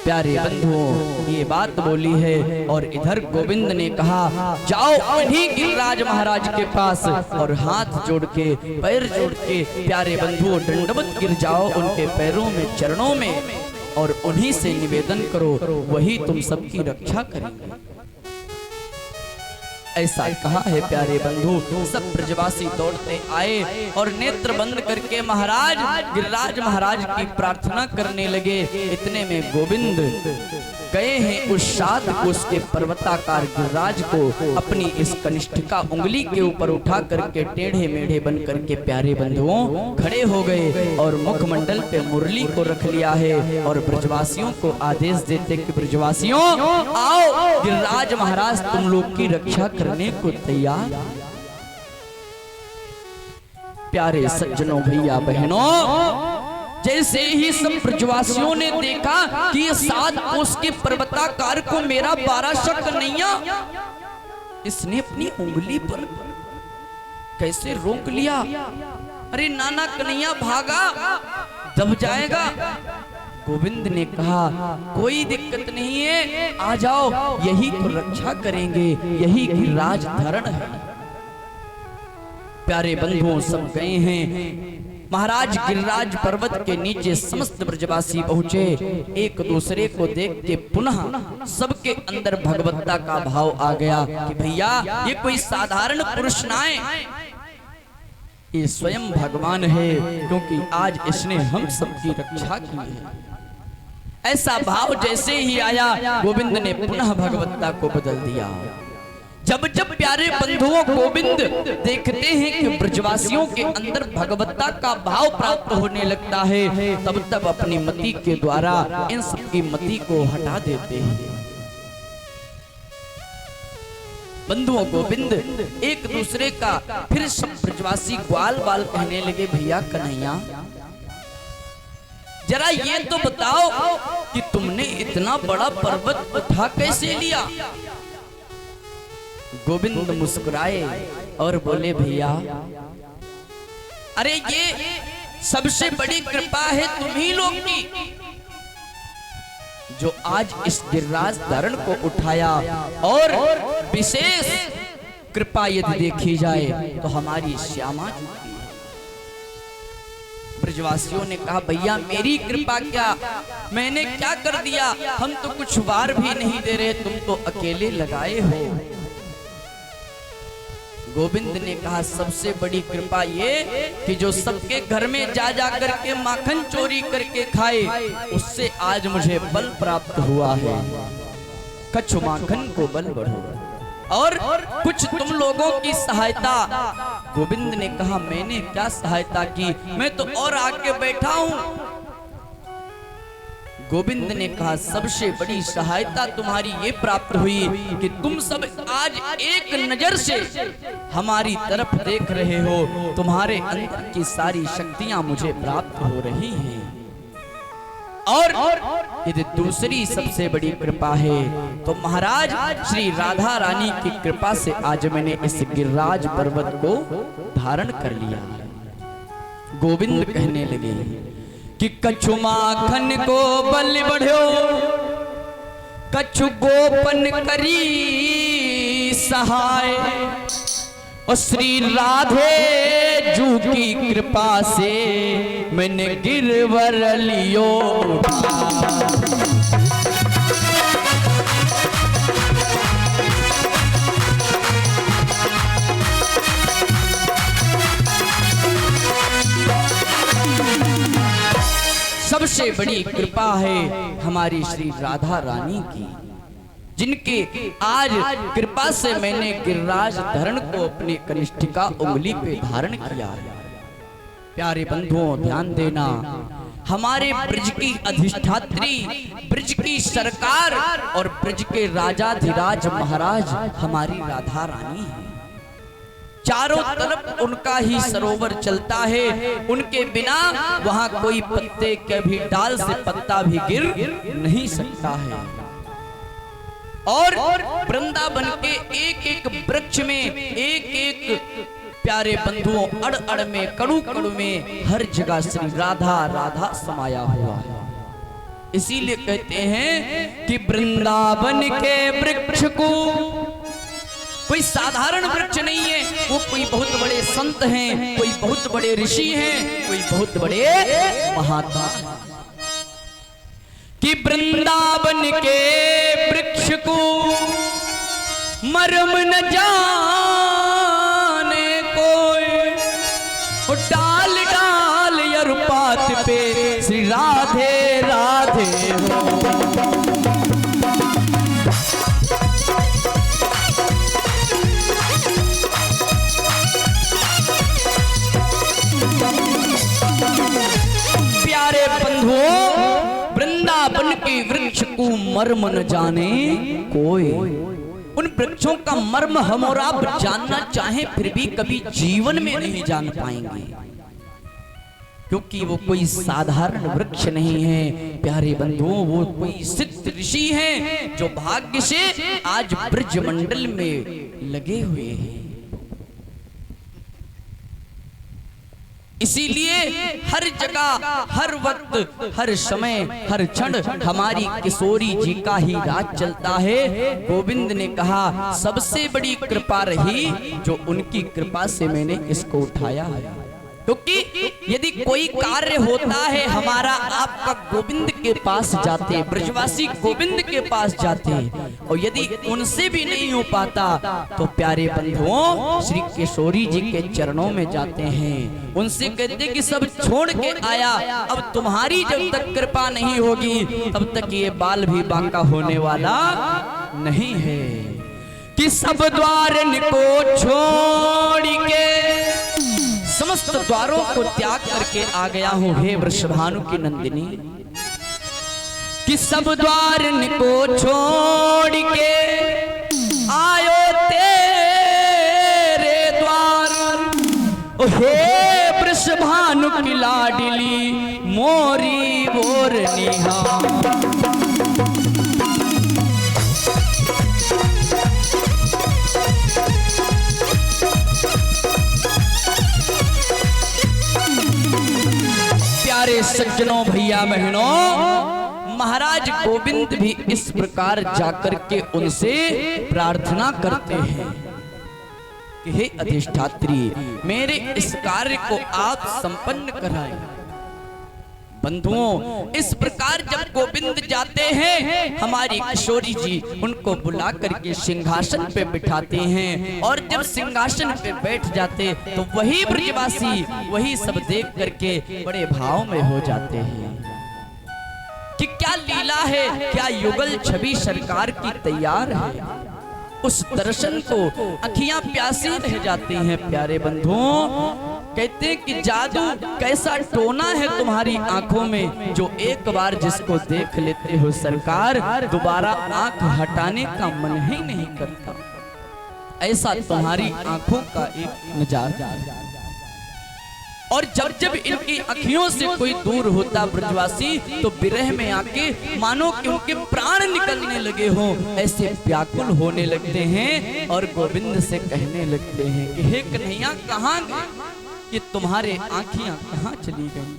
S1: प्यारे बंधुओं, ये बात बोली है और इधर गोविंद ने कहा, जाओ उन्हीं गिरिराज महाराज के पास और हाथ जोड़ के, पैर जोड़ के, प्यारे बंधुओं, दंडवत गिर जाओ उनके पैरों में, चरणों में, और उन्हीं से निवेदन करो, वही तुम सबकी रक्षा करेंगे। ऐसा कहा है प्यारे बंधु। सब ब्रजवासी दौड़ते आए और नेत्र बंद करके महाराज गिरिराज महाराज की प्रार्थना करने लगे। इतने में गोविंद गए हैं उस 7 कोस के पर्वताकार गिरिराज को अपनी इस कनिष्ठिका उंगली के ऊपर उठा करके टेढ़े मेढ़े बन करके प्यारे बंधुओं खड़े हो गए और मुखमंडल पे मुरली को रख लिया है और ब्रजवासियों को आदेश देते कि ब्रजवासियों आओ, गिरिराज महाराज तुम लोग की रक्षा करने को तैयार। प्यारे सज्जनों, भैया बहनों, जैसे ही सब ब्रजवासियों ने देखा कि ये 7 कोस के पर्वताकार को मेरा 12 कन्हैया, इसने अपनी उंगली पर कैसे रोक लिया। अरे नाना कन्हैया भागा, दब जाएगा। गोविंद ने कहा, कोई दिक्कत नहीं है, आ जाओ, यही तो रक्षा करेंगे, यही गिरिराज धरण है। प्यारे बंधुओं, सब गए हैं। महाराज गिरिराज पर्वत के नीचे समस्त ब्रजवासी पहुंचे। एक दूसरे को देख के पुनः सबके अंदर भगवत्ता का भाव आ गया कि भैया ये कोई साधारण पुरुष ना है, ये स्वयं भगवान है, क्योंकि आज इसने हम सबकी रक्षा की है। ऐसा भाव जैसे ही आया, गोविंद ने पुनः भगवत्ता को बदल दिया। जब जब प्यारे बंधुओं गोविंद देखते हैं कि ब्रजवासियों के अंदर भगवत्ता का भाव प्राप्त होने लगता है, तब तब अपनी मति के द्वारा इन सबकी मति को हटा देते हैं। बंधुओं, गोविंद एक दूसरे का फिर सब ब्रजवासी ग्वाल बाल कहने लगे, भैया कन्हैया जरा ये तो बताओ कि तुमने इतना बड़ा पर्वत उठा कैसे लिया। गोविंद मुस्कुराए और बोले, भैया अरे ये सबसे बड़ी कृपा है तुम्ही लोग की, जो आज इस गिरिराज धारण को उठाया। और विशेष कृपा यदि देखी जाए तो हमारी श्यामा जी की। ब्रजवासियों ने कहा भैया मेरी कृपा क्या, मैंने क्या कर दिया, हम तो कुछ वार भी नहीं दे रहे, तुम तो अकेले लगाए हो। गोविंद ने कहा सबसे बड़ी कृपा ये कि जो सबके घर में जा जा करके माखन चोरी करके खाए, उससे आज मुझे बल प्राप्त हुआ है। कछु माखन को बल बढ़ो, और कुछ तुम लोगों की सहायता। गोविंद ने कहा मैंने क्या सहायता की, मैं तो और आके बैठा हूं। गोविंद ने कहा सबसे बड़ी सहायता तुम्हारी ये प्राप्त हुई कि तुम सब आज एक नजर से हमारी तरफ देख रहे हो, तुम्हारे अंदर की सारी शक्तियां मुझे प्राप्त हो रही हैं। और यदि दूसरी सबसे बड़ी कृपा है तो महाराज श्री राधा रानी की कृपा से आज मैंने इस गिरिराज पर्वत को धारण कर लिया। गोविंद कहने लगे कि कछु माखन को बल बढ़ो, कछु गोपन करी सहाय, और श्री राधे जू की कृपा से मैंने गिरवर लियो। सबसे बड़ी कृपा है हमारी श्री राधा रानी की, जिनके आज कृपा से मैंने गिरिराज धरण को अपनी कनिष्ठिका उंगली पे धारण किया। प्यारे बंधुओं ध्यान देना, हमारे ब्रज की अधिष्ठात्री, ब्रज की सरकार और ब्रज के राजाधिराज महाराज हमारी राधा रानी है। चारों तरफ उनका ही सरोवर चलता है, उनके बिना वहां कोई पत्ते के भी डाल से पत्ता भी गिर नहीं सकता है। और वृंदावन के एक एक वृक्ष में, एक एक प्यारे बंधुओं अड़ अड़ में, कड़ू कड़ू में हर जगह श्री राधा राधा समाया हुआ है। इसीलिए कहते हैं कि वृंदावन के वृक्ष को कोई साधारण वृक्ष नहीं है, वो कोई बहुत बड़े संत हैं, कोई बहुत बड़े ऋषि हैं, कोई बहुत बड़े महात्मा। कि वृंदावन के वृक्ष को मर्म न जाने कोई, डाल डाल यरुपात पे श्री राधे राधे हो। प्यारे बंधुओं, वृंदावन के वृक्ष को मर्म न जाने कोई। उन वृक्षों का मर्म हम और आप जानना चाहें फिर भी कभी जीवन में नहीं जान पाएंगे, क्योंकि वो कोई साधारण वृक्ष नहीं है। प्यारे बंधुओं, वो कोई सिद्ध ऋषि हैं जो भाग्य से आज ब्रज मंडल में लगे हुए हैं। इसीलिए हर जगह, हर वक्त, हर समय, हर क्षण हमारी किशोरी जी का ही राज चलता है। गोविंद ने कहा सबसे बड़ी कृपा रही जो उनकी कृपा से मैंने इसको उठाया है। क्योंकि यदि कोई कार्य होता है हमारा आपका गोविंद के पास जाते, ब्रजवासी गोविंद के पास जाते, और यदि उनसे भी नहीं हो पाता तो प्यारे बंधुओं श्री किशोरी जी के चरणों में जाते हैं। उनसे कहते कि सब छोड़ के आया, अब तुम्हारी जब तक कृपा नहीं होगी तब तक ये बाल भी बांका होने वाला नहीं है। कि सब द्वार को छोड़ के समस्त द्वारों को त्याग करके आ गया हूं हे वृषभानु की नंदिनी। कि सब द्वार को छोड़ के आयो तेरे द्वार, हे वृषभानु की लाडली मोरी बोर निहा। सज्जनों भैया बहनों, महाराज गोविंद भी इस प्रकार जाकर के उनसे प्रार्थना करते हैं कि हे अधिष्ठात्री, मेरे इस कार्य को आप संपन्न कराएं। बंधुओं, इस प्रकार जब गोविंद जाते हैं, हमारी किशोरी जी उनको बुला करके सिंहासन पे बिठाते हैं, और जब सिंहासन पे बैठ जाते तो वही ब्रजवासी वही सब देख करके बड़े भाव में हो जाते हैं कि क्या लीला है, क्या युगल छवि सरकार की तैयार है। उस दर्शन को अखियां प्यासी रह जाती हैं। प्यारे बंधुओं, कहते हैं कि जादू कैसा टोना है तुम्हारी आंखों में, जो एक बार जिसको देख लेते हो सरकार, दोबारा आंख हटाने का मन ही नहीं करता। ऐसा तुम्हारी आंखों का एक नजारा। और जब जब इनकी अखियों से कोई दूर होता ब्रजवासी, तो विरह में आके मानो कि उनके प्राण निकलने लगे हों, ऐसे व्याकुल होने लगते हैं और गोविंद से कहने लगते हैं कि हे कन्हैया, कहाँ गए? ये तुम्हारे आँखियां कहाँ चली गई?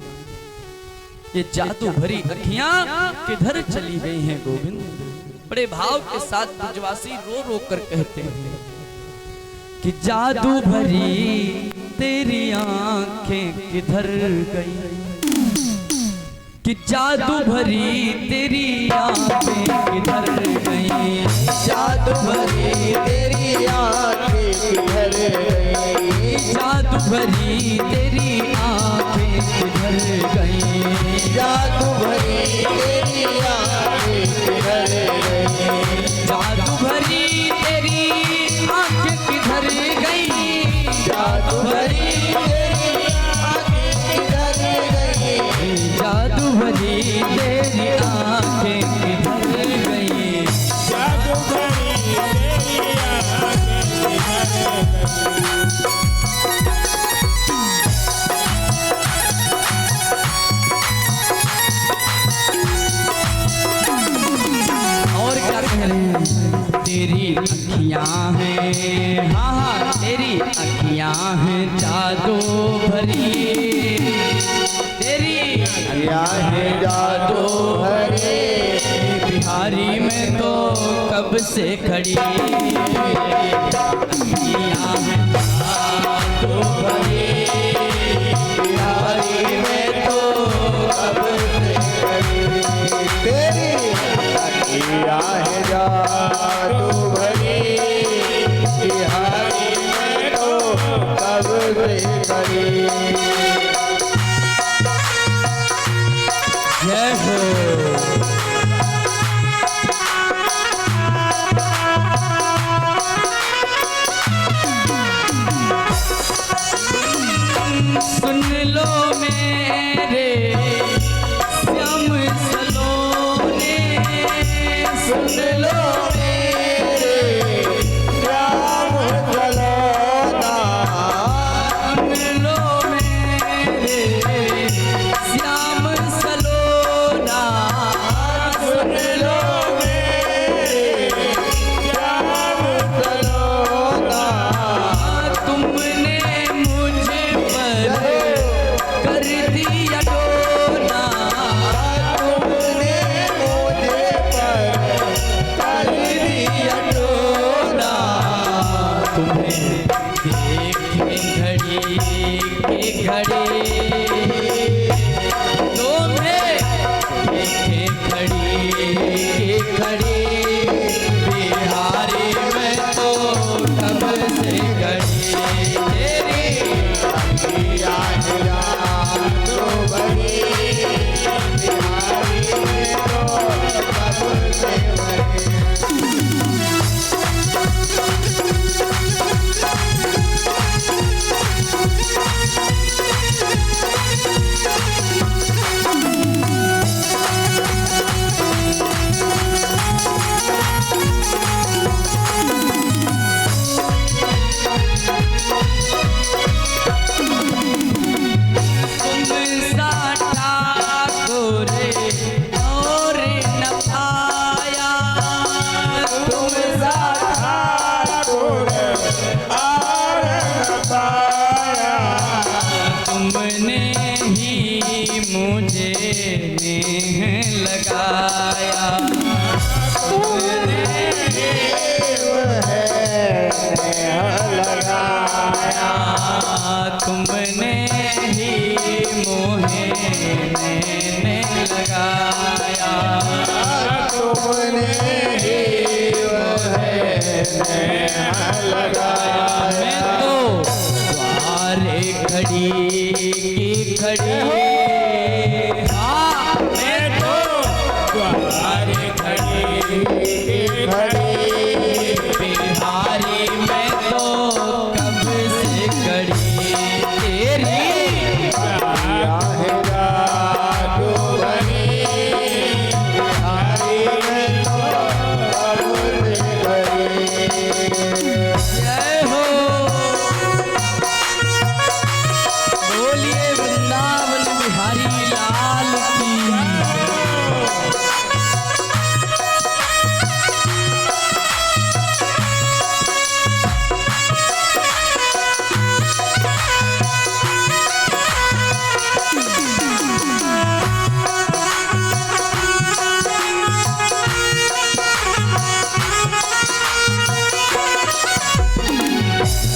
S1: ये जादू भरी अखियां किधर चली गई हैं गोविंद? बड़े भाव के साथ ब्रजवासी रो रो कर कहते हैं कि जादू भरी तेरी आंखें किधर गई, कि जादू भरी तेरी आंखें किधर गई,
S2: जादू भरी तेरी आंखें किधर गई,
S1: जादू भरी तेरी आंखें किधर गई,
S2: जादू भरी तेरी आंखें किधर गई,
S1: जादू भरी तेरी आंखें किधर गई,
S2: जादू भरी तेरी आंखें किधर गई,
S1: जादू भरी तेरी आंखें किधर गई,
S3: जादू भरी तेरी आंखें किधर गई।
S1: और क्या कह रहे हैं? तेरी अखियां हैं, हाँ हाँ तेरी अखियां हैं जादू भरी, तेरी अखियां हैं जादू भरी, बिहारी में तो कब से खड़ी, अखियां हैं जादू भरी, बिहारी में तो कब से खड़ी,
S2: तेरी अखियां हैं जादू भरी, बिहारी में तो कब से खड़ी।
S1: जय हो। सुन लो मेरे श्याम सलोने, सुन लो
S2: मेरे श्याम सलोना,
S1: सुन लो मेरे श्याम सलोना, नेह लगाया, तुमने
S2: लगाया,
S1: तुमने ही मोहे नेह लगाया,
S2: तुमने ही लगाया।
S1: मैं तो द्वारे खड़ी की खड़ी, हाँ मैं तो द्वारे खड़ी की खड़ी, बिहारी मैं तो कब से खड़ी तेरी जय हो। बोलिए वृंदावन बिहारी लाल की।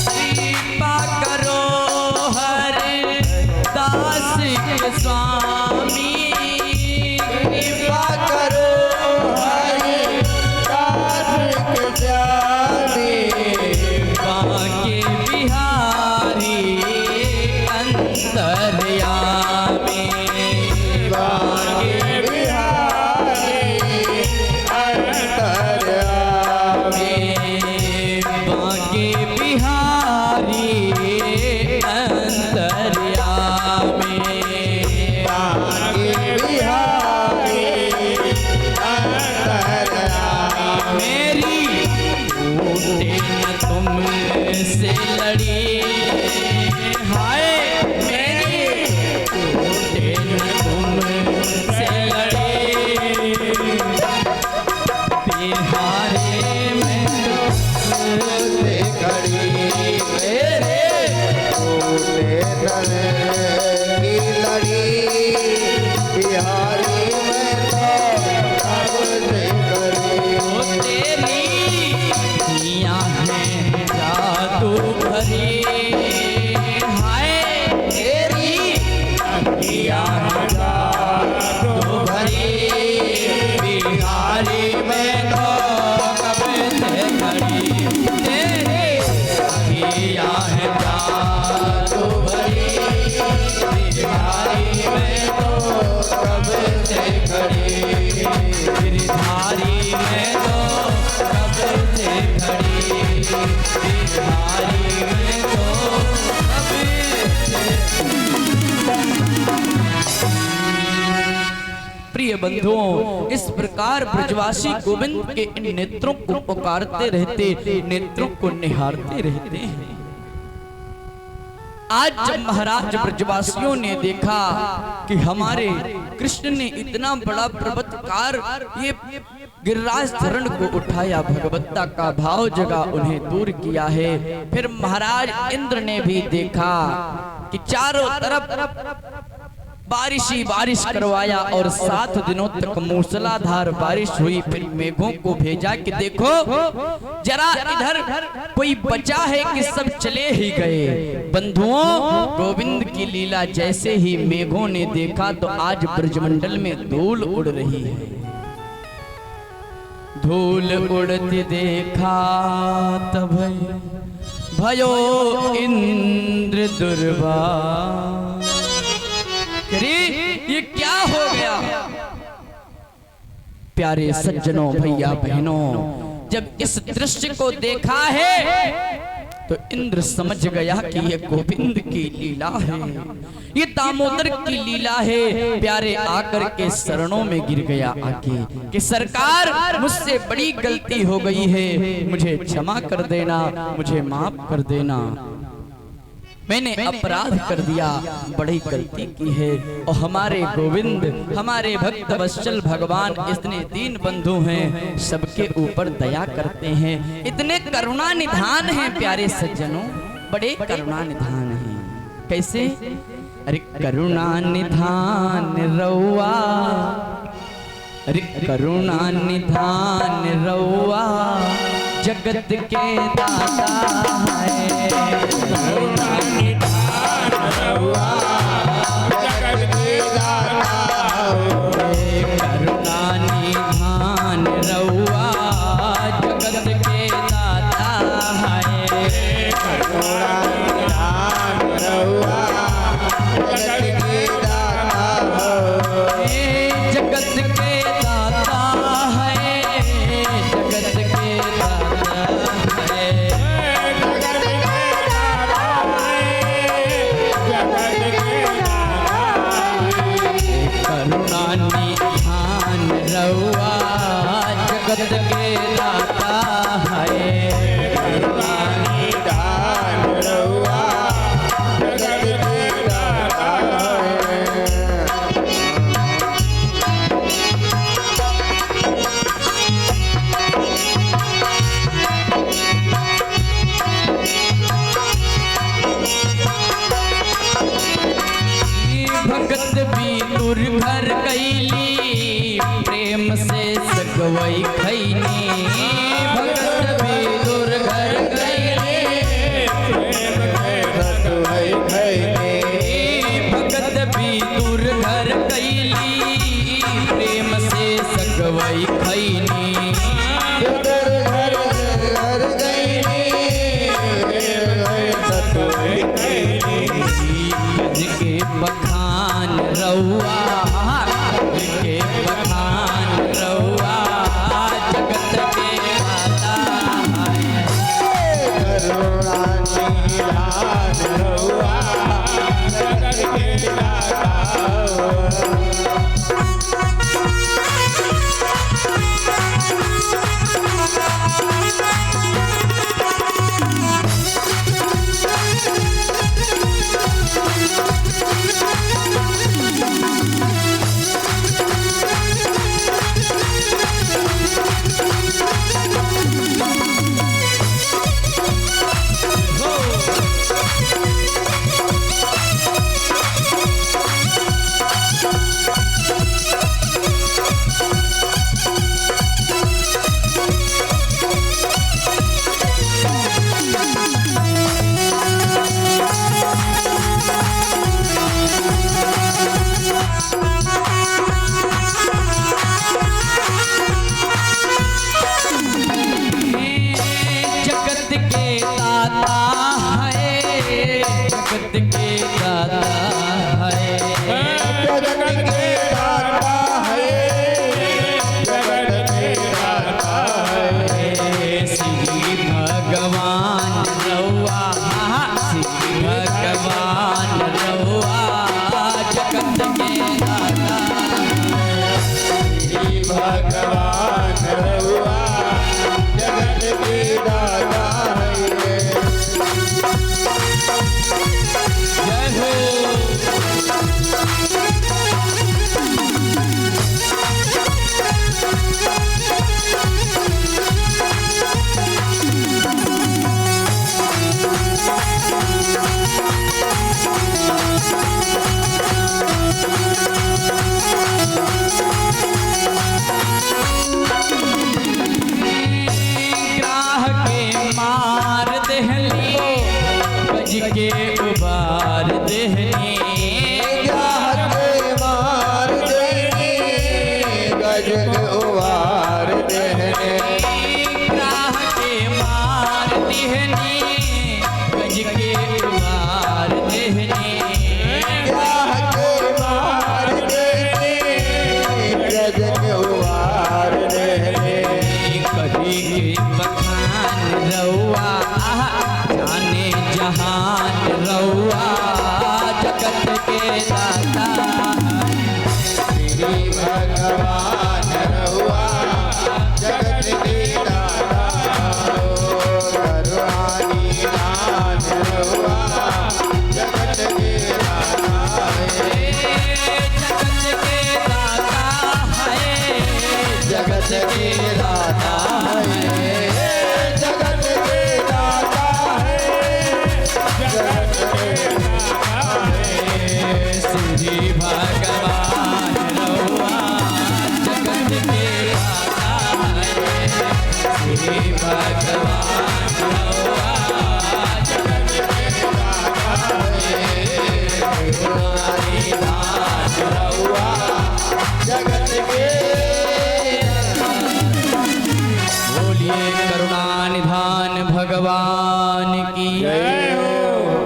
S1: कृपा करो हरि दास के स्वामी, कृपा करो
S2: हरि दास के प्यारे,
S1: बांके बिहारी अंतर्यामी,
S2: बांके बिहारी अंतर्यामी,
S1: बांके बिहारी अंतर्यामी,
S2: बांके बिहारी अंतर्यामी।
S1: मेरी टूटे न तुमसे लड़ी, हाय मेरी टूटे न तुमसे लड़ी, बिहारी में
S2: से खड़ी
S1: मेरे
S2: टूटे तन की लड़ी, बिहारी में तो कब से खड़ी।
S1: ओ तेरी अखियाँ हैं जादू भरी, हाय तेरी अखियाँ हैं जादू भरी, बिहारी में तो कब से खड़ी तेरी अखियाँ हैं जादू भरी, बिहारी में तो कब से खड़ी, गिरधारी में तो कब से खड़ी, बिहारी में तो कब से। प्रिय बंधुओं, इस प्रकार ब्रजवासी गोविंद के इन नेत्रों को पुकारते रहते, नेत्रों को निहारते रहते हैं। आज जब महाराज ब्रजवासियों ने देखा कि हमारे कृष्ण ने इतना बड़ा पर्वतकार ये गिरिराज धरण को उठाया, भगवत्ता का भाव जगा, उन्हें दूर किया है। फिर महाराज इंद्र ने भी देखा कि चारों तरफ बारिश ही बारिश करवाया और 7 दिनों तक मूसलाधार बारिश हुई। फिर मेघों को भेजा कि देखो जरा इधर कोई बचा है कि सब चले ही गए। बंधुओं, गोविंद की लीला जैसे ही मेघों ने देखा तो आज ब्रजमंडल में धूल उड़ रही है। धूल उड़ती देखा तब भयो इंद्र दुर्बा। अरे ये क्या हो गया? प्यारे सज्जनों, भैया बहनों, जब इस दृश्य को देखा है तो इंद्र समझ गया कि ये गोविंद की लीला है, ये दामोदर की लीला है। प्यारे आकर के शरणों में गिर गया आके कि सरकार मुझसे बड़ी गलती हो गई है, मुझे क्षमा कर देना, मुझे माफ कर देना, मैंने अपराध कर दिया, बड़ी गलती की है। और हमारे गोविंद, हमारे भक्त वत्सल भगवान इतने दीन बंधु हैं, सबके ऊपर दया करते हैं, इतने करुणा निधान हैं। प्यारे सज्जनों, बड़े करुणा निधान हैं। कैसे? अरे करुणा निधान रउआ, अरे करुणा निधान रउआ जगत के दाता है।
S3: करुणा निधान रउआ जगत के दाता है।
S1: करुणा निधान रउआ जगत के दाता है।
S2: करुणा निधान रउआ जगत के दाता है।
S1: जगत के दाता है, जगत के दाता है।
S3: जगत के दाता है, जगत के दाता है।
S1: करुणा निधान रउआ जगत के दाता है।
S3: करुणा निधान रउआ जगत के दाता है।
S1: भगत बीतुर घर कैली प्रेम से सगवई खैनी। भगत बीतुर घर कैली
S3: प्रेम के
S2: सतुवै खैनी।
S1: भगत बीतुर घर कैली प्रेम से सगवई खैनी।
S2: घर घर घर गईनी सतुवै खैनी।
S1: गज के बखान रउआ, गज के बखान रउआ जगत के दाता है।
S2: करुणा निधान रउआ
S3: जगत के दाता
S1: जगत के दाता है, जगत के दाता है।
S3: जगत के दाता है, जगत के दाता है।
S1: श्री भगवान रउआ, श्री भगवान रउआ जगत के दाता है।
S2: श्री भगवान रउआ जगत के दाता है।
S1: जय हो। ग्राह के मार देहली, गज के उबार देहली।
S2: ग्राह के मार देने गज के उबार देने।
S1: ग्राह के मार देहली, गज के उबार देहली।
S2: ग्राह के मार देने गज के उबार देने।
S1: कभी के बखान रउआ जाने जहान रउआ जगत के दाता है।
S2: श्री भगवान रउआ जगत के दाता हो। करुणा निधान रउआ जगत के दाता है।
S1: जगत के दाता है, जगत के दाता है।
S2: जगत के दाता है।
S3: जगत के दाता है।
S1: भगवान की।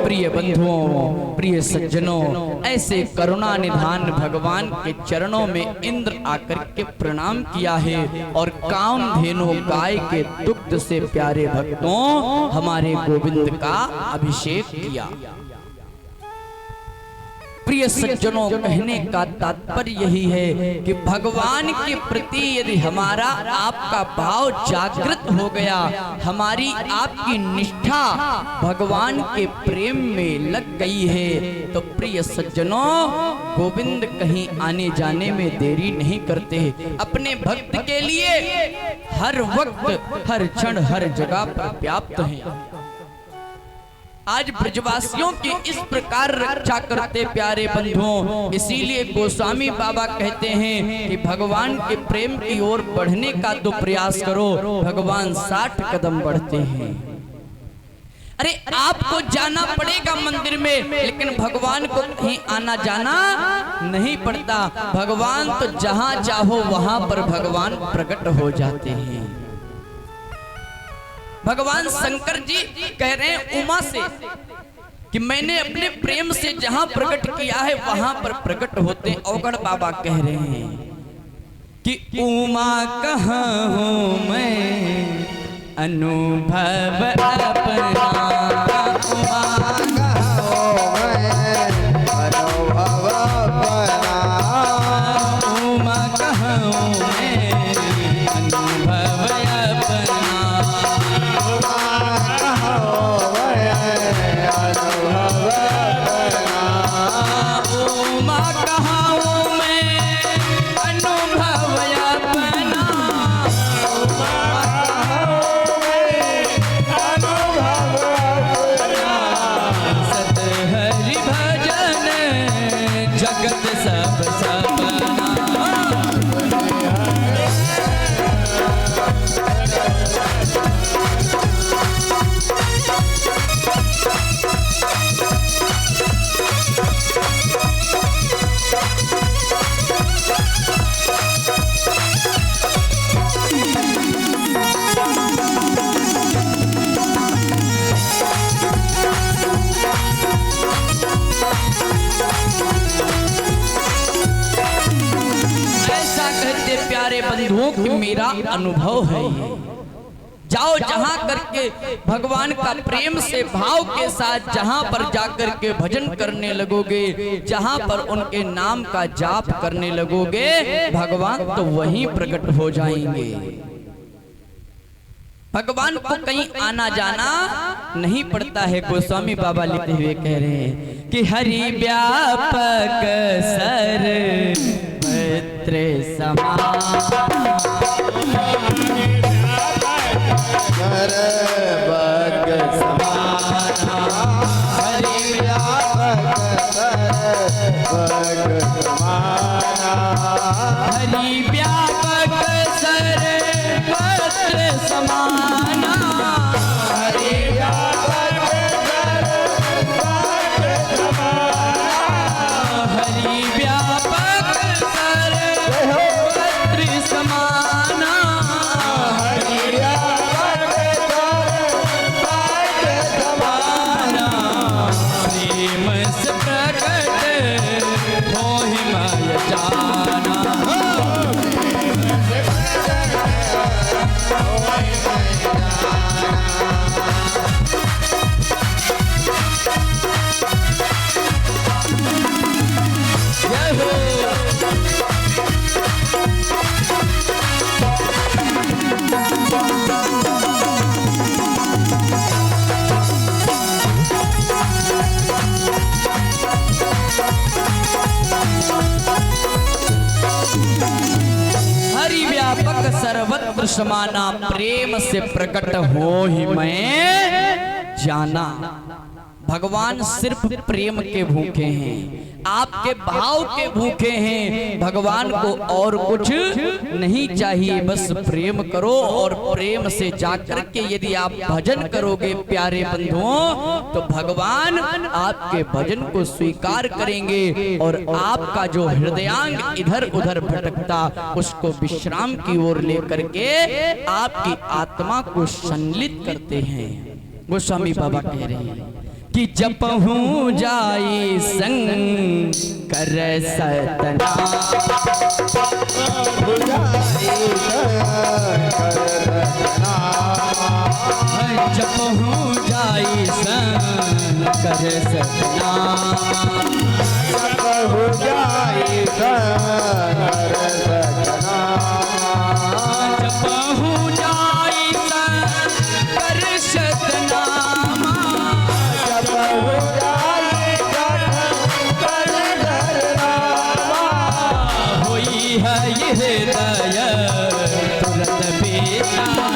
S1: प्रिय बंधुओं, प्रिय सज्जनों, ऐसे करुणा निधान भगवान के चरणों में इंद्र आकर के प्रणाम किया है और कामधेनु गाय के दुग्ध से प्यारे भक्तों हमारे गोविंद का अभिषेक किया। प्रिय सज्जनों, कहने का तात्पर्य यही है कि भगवान के प्रति यदि हमारा आपका भाव जागृत हो गया, हमारी आपकी निष्ठा भगवान के प्रेम में लग गई है, तो प्रिय सज्जनों गोविंद कहीं आने जाने में देरी नहीं करते। अपने भक्त के लिए हर वक्त, हर क्षण, हर जगह पर व्याप्त हैं। आज ब्रजवासियों की इस प्रकार रक्षा करते प्यारे बंधुओं, इसीलिए गोस्वामी बाबा कहते हैं कि भगवान के प्रेम की ओर बढ़ने का तो प्रयास करो, भगवान 60 कदम बढ़ते हैं। अरे आपको जाना पड़ेगा मंदिर में, लेकिन भगवान को कहीं आना जाना नहीं पड़ता। भगवान तो जहां चाहो वहां पर भगवान प्रकट हो जाते हैं। भगवान शंकर जी कह रहे हैं उमा से कि मैंने अपने प्रेम से जहां प्रकट किया है वहां पर प्रकट होते हैं। अवगढ़ बाबा कह रहे हैं कि उमा कहाँ हूँ मैं अनुभव अपना, उमा कहाँ हूँ मैं अनुभव अपना, बंधुओं की मेरा अनुभव है। जाओ जहां करके भगवान का प्रेम से भाव के साथ जहां पर जाकर के भजन करने लगोगे, जहां पर उनके नाम का जाप करने लगोगे, भगवान तो वहीं प्रकट हो जाएंगे। भगवान को कहीं आना जाना नहीं पड़ता है। गोस्वामी बाबा लिखते हुए कह रहे हैं कि हरि व्यापक सर पत्र समान,
S2: हरि व्यापक
S1: हरि व्यापक सर पत्र समाना,
S2: हरि व्यापक
S1: हरि व्यापक सर पत्र समाना, प्रेम से प्रकट होहि माय जाना। जय हो। हरि व्यापक सर्वत्र समाना, प्रेम से प्रकट हो ही मैं जाना। भगवान सिर्फ प्रेम के भूखे हैं, आपके भाव के भूखे हैं। भगवान को और कुछ नहीं चाहिए, बस प्रेम करो। और प्रेम से जाकर के यदि आप भजन करोगे प्यारे बंधुओं, तो भगवान आपके भजन को स्वीकार करेंगे और आपका जो हृदयांग इधर उधर भटकता उसको विश्राम की ओर लेकर के आपकी आत्मा को संलित करते हैं। गोस्वामी बाबा कह रहे हैं कि जपहूं जाई संग कर सतना, जपहूं जाई संग कर सतना,
S2: जपहूं जाई संग कर सतना,
S1: जपहूं जाई संग कर सतना, हृदय तुरंत बेटा,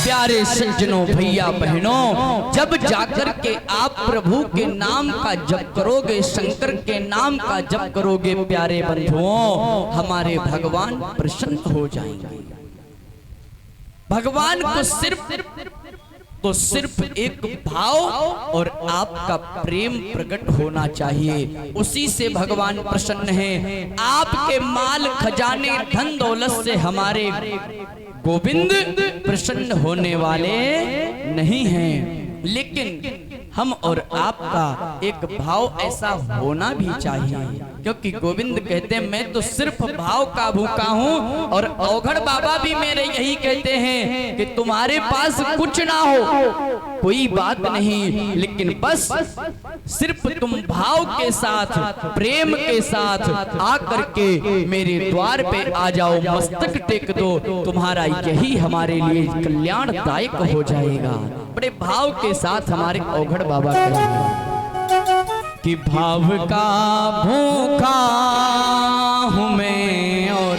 S1: प्यारे सज्जनों भैया बहनों, जब जाकर के आप प्रभु के नाम का जप करोगे, शंकर के नाम का जप करोगे प्यारे बंधुओं, हमारे भगवान प्रसन्न हो जाएंगे। भगवान को सिर्फ एक भाव और आपका प्रेम प्रकट होना चाहिए, उसी से भगवान प्रसन्न हैं। आपके माल खजाने धन दौलत से हमारे गोविंद प्रसन्न होने वाले नहीं हैं, लेकिन हम और आपका एक भाव ऐसा होना भी चाहिए, क्योंकि गोविंद कहते हैं मैं तो सिर्फ भाव का भूखा हूँ। और औघड़ बाबा भी मेरे यही कहते हैं कि तुम्हारे पास कुछ ना हो कोई बात नहीं, लेकिन बस सिर्फ तुम भाव के साथ प्रेम के साथ आकर के मेरे द्वार पे आ जाओ, मस्तक टेक दो, तुम्हारा यही हमारे लिए कल्याणदायक हो जाएगा। बड़े भाव के साथ हमारे औघड़ बाबा कहेंगे कि भाव का भूखा हूँ मैं और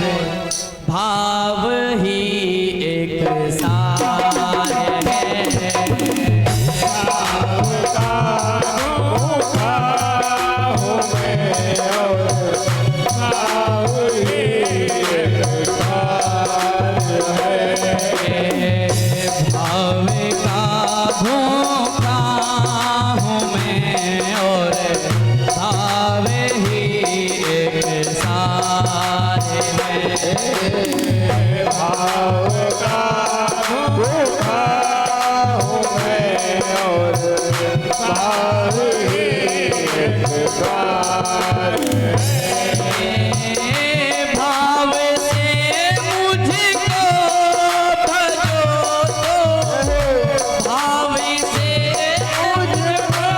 S1: भाव ही एक सार है,
S3: भाव का भूखा हूँ मैं और भाव ही एक सार है,
S1: भाव का भूखा हूँ मैं और भाव ही एक सार है,
S3: भाव का भूखा हूँ मैं और भाव ही एक सार है,
S1: भाव से मुझको भजो तो, भाव से
S3: मुझको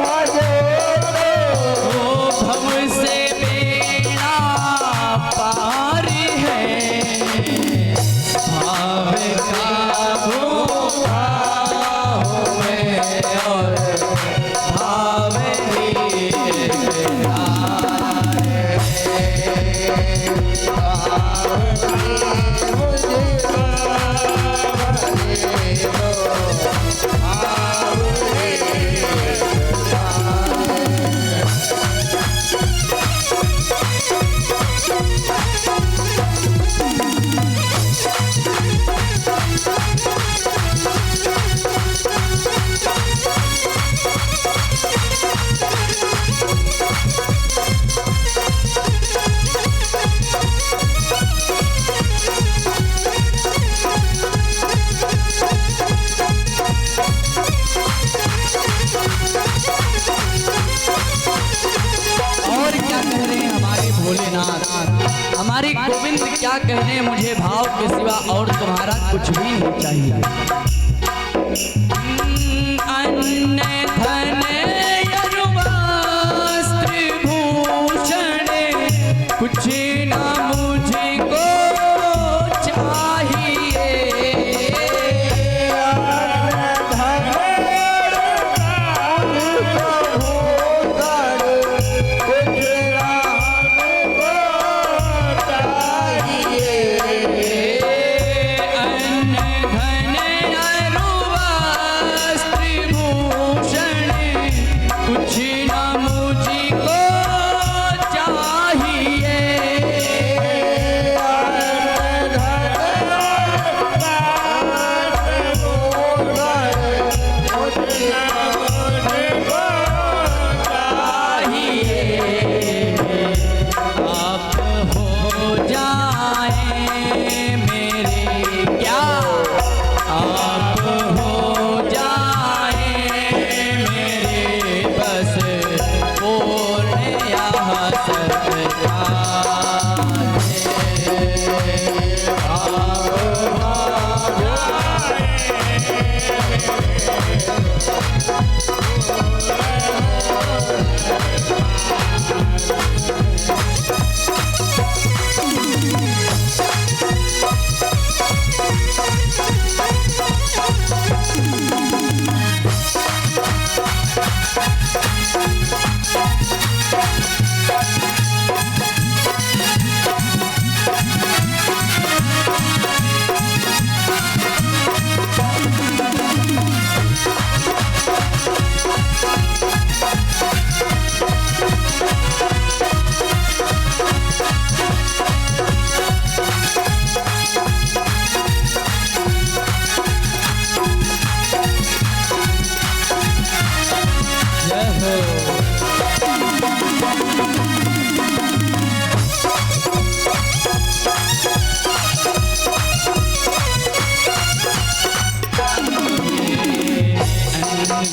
S3: भजो
S1: ओ भव से बेड़ा पार है, भाव हमारे गोविंद क्या कहने, मुझे भाव के सिवा और तुम्हारा कुछ भी नहीं चाहिए। अन्न धन वस्त्र भूषण कुछ न मुझको चाहिए।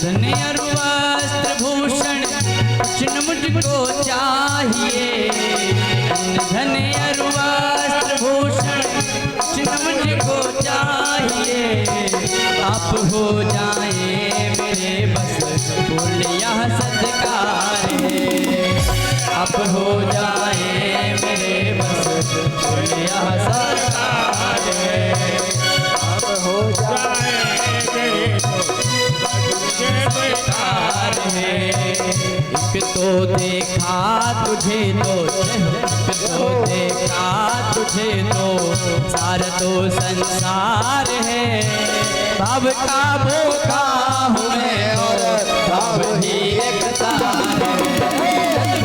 S1: धन वस्त्र भूषण कुछ न मुझको चाहिए। धन वस्त्र भूषण कुछ न मुझको चाहिए। आप हो जाए मेरे बस पूर्ण यह सत्कार है। आप हो जाए मेरे बस पूर्ण यह सत्कार है। आप हो जाए मेरे है। एक तो देखा तुझे तो एक तो देखा तुझे तो सारा तो संसार है। भाव का भूखा हूँ मैं और भाव ही एक तार है।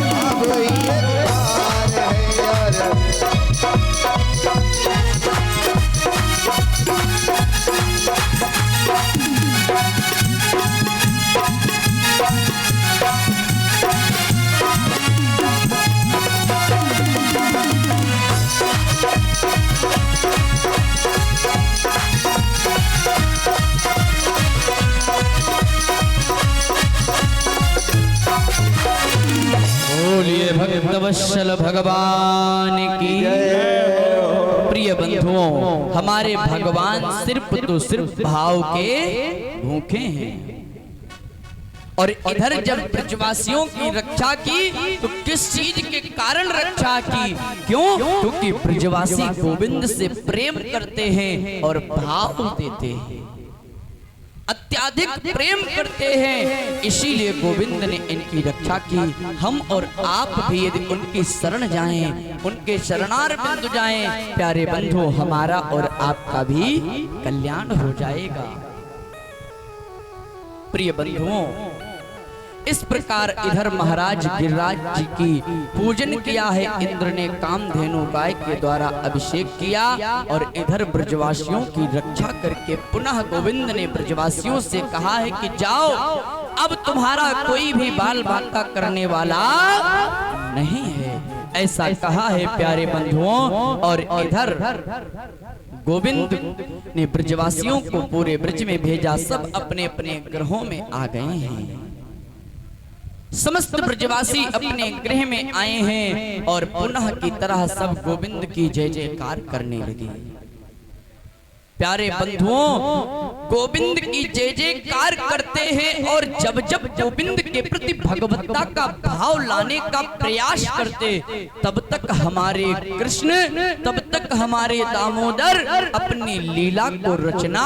S1: भाव ही एक तार है। बोलिए भक्तवत्सल भगवान की। प्रिय बंधुओं, हमारे भगवान सिर्फ तो सिर्फ भाव के भूखे हैं। और इधर जब ब्रजवासियों की रक्षा की तो किस चीज के कारण रक्षा की? क्यों? क्योंकि ब्रजवासी गोविंद से प्रेम करते हैं और भाव देते हैं, अत्याधिक प्रेम करते हैं, इसीलिए गोविंद ने इनकी रक्षा की। हम और आप भी यदि उनकी शरण जाएं, उनके शरणार बिंदु जाएं, प्यारे बंधु, हमारा और आपका भी कल्याण हो जाएगा। प्रिय बंधुओं, इस प्रकार इधर महाराज गिरिराज जी की पूजन किया है। इंद्र ने कामधेनु गाय के द्वारा अभिषेक किया और इधर ब्रजवासियों की रक्षा करके पुनः गोविंद ने ब्रजवासियों से कहा है कि जाओ, अब तुम्हारा कोई भी बाल बांका करने वाला नहीं है, ऐसा कहा है प्यारे बंधुओं। और इधर गोविंद ने ब्रजवासियों को पूरे ब्रज में भेजा, सब अपने अपने ग्रहों में आ गए हैं। समस्त ब्रजवासी अपने गृह में आए हैं और पुनः की तरह सब गोविंद की जय जयकार करने लगे। प्यारे बंधुओं, गोविंद की जय जयकार करते हैं और जब जब गोविंद के प्रति भगवत्ता का भाव लाने का प्रयास करते, तब तक हमारे कृष्ण, तब तक हमारे दामोदर अपनी लीला को रचना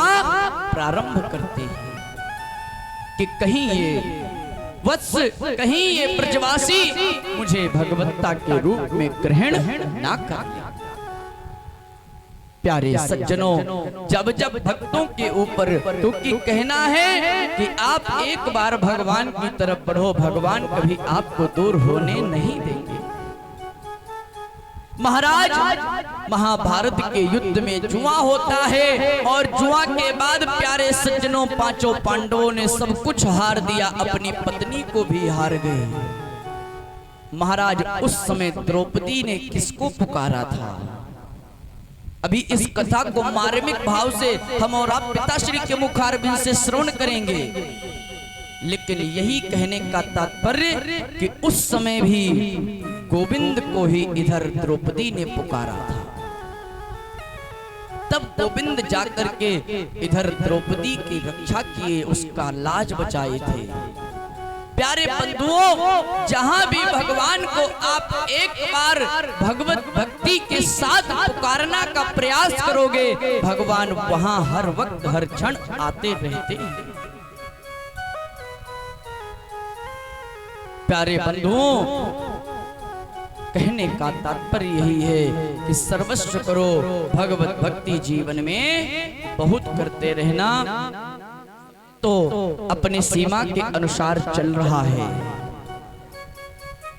S1: प्रारंभ करते हैं कि कहीं ये वत्स, कहीं ये ब्रजवासी मुझे भगवत्ता के रूप में ग्रहण ना कर। प्यारे सज्जनों, जब जब भक्तों के ऊपर, क्योंकि कहना है कि आप एक बार भगवान की तरफ बढ़ो, भगवान कभी आपको दूर होने नहीं देंगे। महाराज, महाभारत के युद्ध में जुआ होता है और जुआ के बाद प्यारे सज्जनों पांचों पांडवों ने सब कुछ हार दिया, अपनी पत्नी को भी हार गए। महाराज, उस समय द्रौपदी ने किसको पुकारा था? अभी इस कथा को मार्मिक भाव से हम और आप पिताश्री के मुखारबिंद से श्रवण करेंगे, लेकिन यही कहने का तात्पर्य कि उस समय भी गोविंद को ही इधर द्रौपदी ने पुकारा था। तब गोविंद जाकर के इधर द्रौपदी की रक्षा किए, उसका लाज बचाए थे। प्यारे बंधुओं, जहां भी भगवान को आप एक बार भगवत भक्ति के साथ पुकारना का प्रयास करोगे, भगवान वहां हर वक्त हर क्षण आते रहते हैं। प्यारे बंधुओं, कहने का तात्पर्य यही है कि सर्वस्व करो, भगवत भक्ति जीवन में बहुत करते रहना, तो अपने सीमा के अनुसार चल रहा है।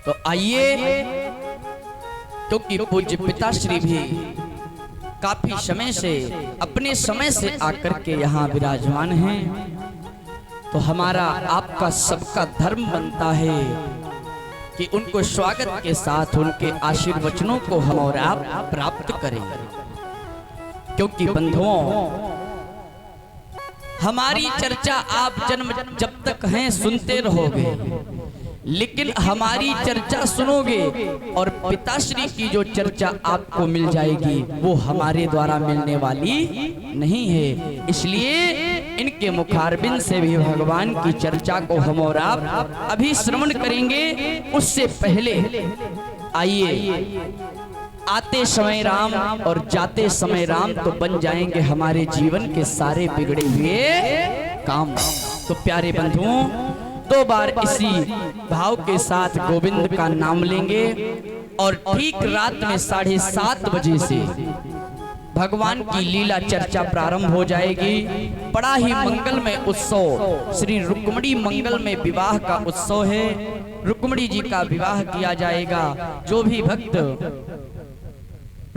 S1: तो आइए, क्योंकि पूज्य पिताश्री भी काफी समय से, अपने समय से आकर के यहाँ विराजमान हैं, तो हमारा आपका सबका धर्म बनता है कि उनको स्वागत के साथ उनके आशीर्वचनों को हम और आप प्राप्त करें। क्योंकि बंधुओं, हमारी चर्चा आप जन्म जब तक हैं सुनते रहोगे, लेकिन हमारी चर्चा सुनोगे और पिताश्री की जो चर्चा आपको मिल जाएगी वो हमारे द्वारा मिलने वाली नहीं है। इसलिए इनके मुखारबिंद से भी भगवान की चर्चा को हम और आप अभी श्रवण करेंगे। उससे पहले आइए, आते समय राम और जाते समय राम तो बन जाएंगे हमारे जीवन के सारे बिगड़े हुए काम। तो प्यारे बंधुओं, 2 बार इसी भाव के साथ गोविंद का नाम लेंगे और ठीक रात में 7:30 बजे से भगवान की लीला चर्चा प्रारंभ हो जाएगी। बड़ा ही मंगलमय उत्सव, श्री रुक्मिणी मंगल में विवाह का उत्सव है। रुक्मिणी जी का विवाह किया जाएगा। जो भी भक्त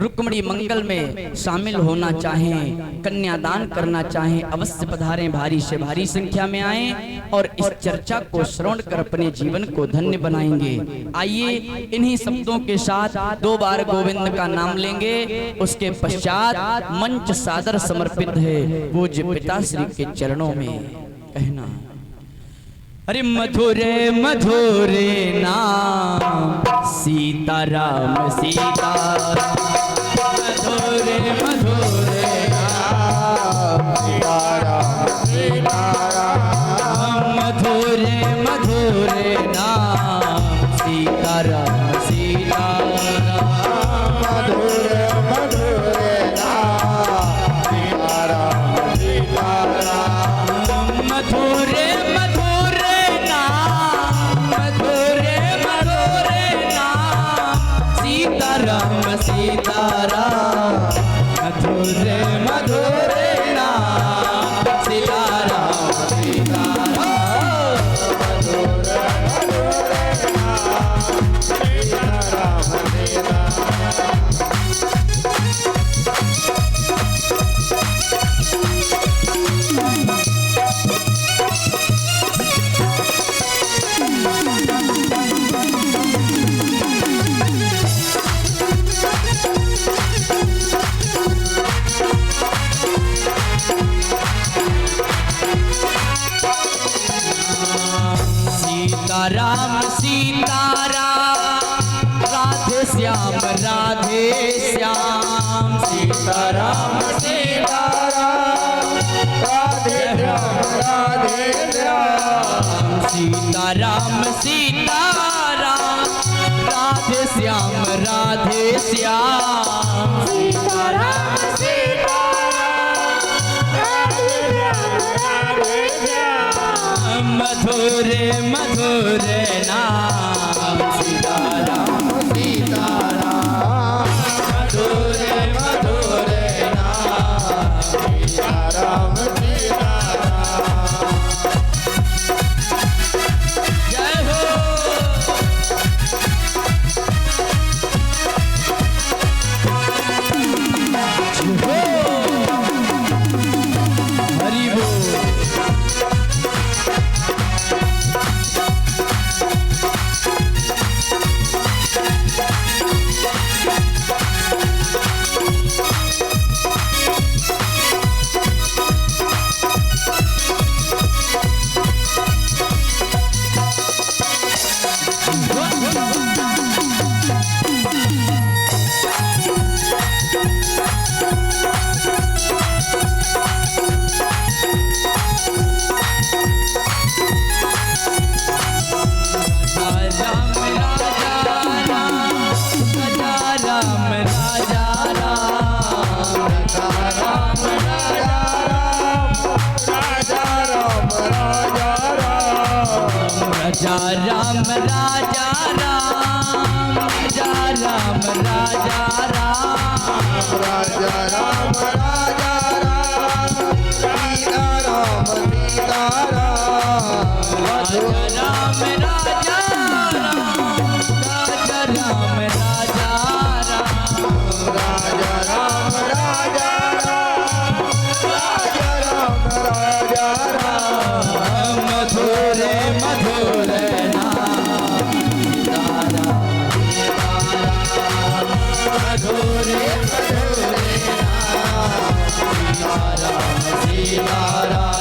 S1: रुक्मिणी मंगल में शामिल होना चाहें, कन्यादान करना चाहें, अवश्य पधारें, भारी से भारी संख्या में आएं और इस चर्चा को श्रवण कर अपने जीवन को धन्य बनाएंगे। आइए, इन्हीं शब्दों के साथ 2 बार गोविंद का नाम लेंगे। उसके पश्चात मंच सादर समर्पित है पूज्य पिताश्री के चरणों में। कहना, अरे मधुरे मधुरे नाम सीताराम सीताराम, मधुरे मधुरे नाम सीताराम सीताराम, मधुरे मधुरे नाम सीताराम सीताराम,
S3: मधुरे मधुरे नाम सीताराम सीताराम,
S1: मधुरे मधुरे नाम, मधुरे मधुरे नाम सीताराम सीताराम, सीताराम राधे श्याम सीताराम
S3: सीताराम राधे श्याम राधे श्याम
S1: सीताराम सीताराम राधे श्याम सीताराम मधुर मधुर नाम सीताराम
S3: सीताराम
S1: मधुर मधुर नाम
S3: सीताराम सीताराम
S1: जय हो हरि बोल राजा राम राजा राम राजा राम राजा राम
S3: राजा राम राजा राम सीताराम सीताराम
S1: राजा राम राजा राम राजा राम राजा राम
S3: राजा राम राजा राम राजा राम राजा राम
S1: मधुर मधुर नाम सीताराम मधुर मधुर नाम सीताराम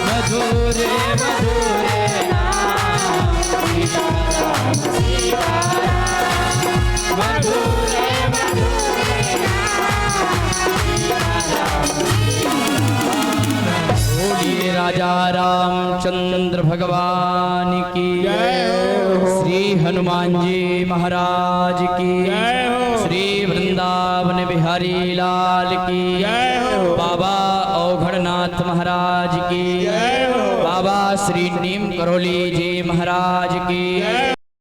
S1: मधुर मधुर नाम सीताराम मधुर बोलिए राजा रामचंद्र भगवान की श्री हनुमान जी महाराज की श्री वृंदावन बिहारी लाल की बाबा औघड़नाथ महाराज की बाबा श्री नीम करोली जी महाराज की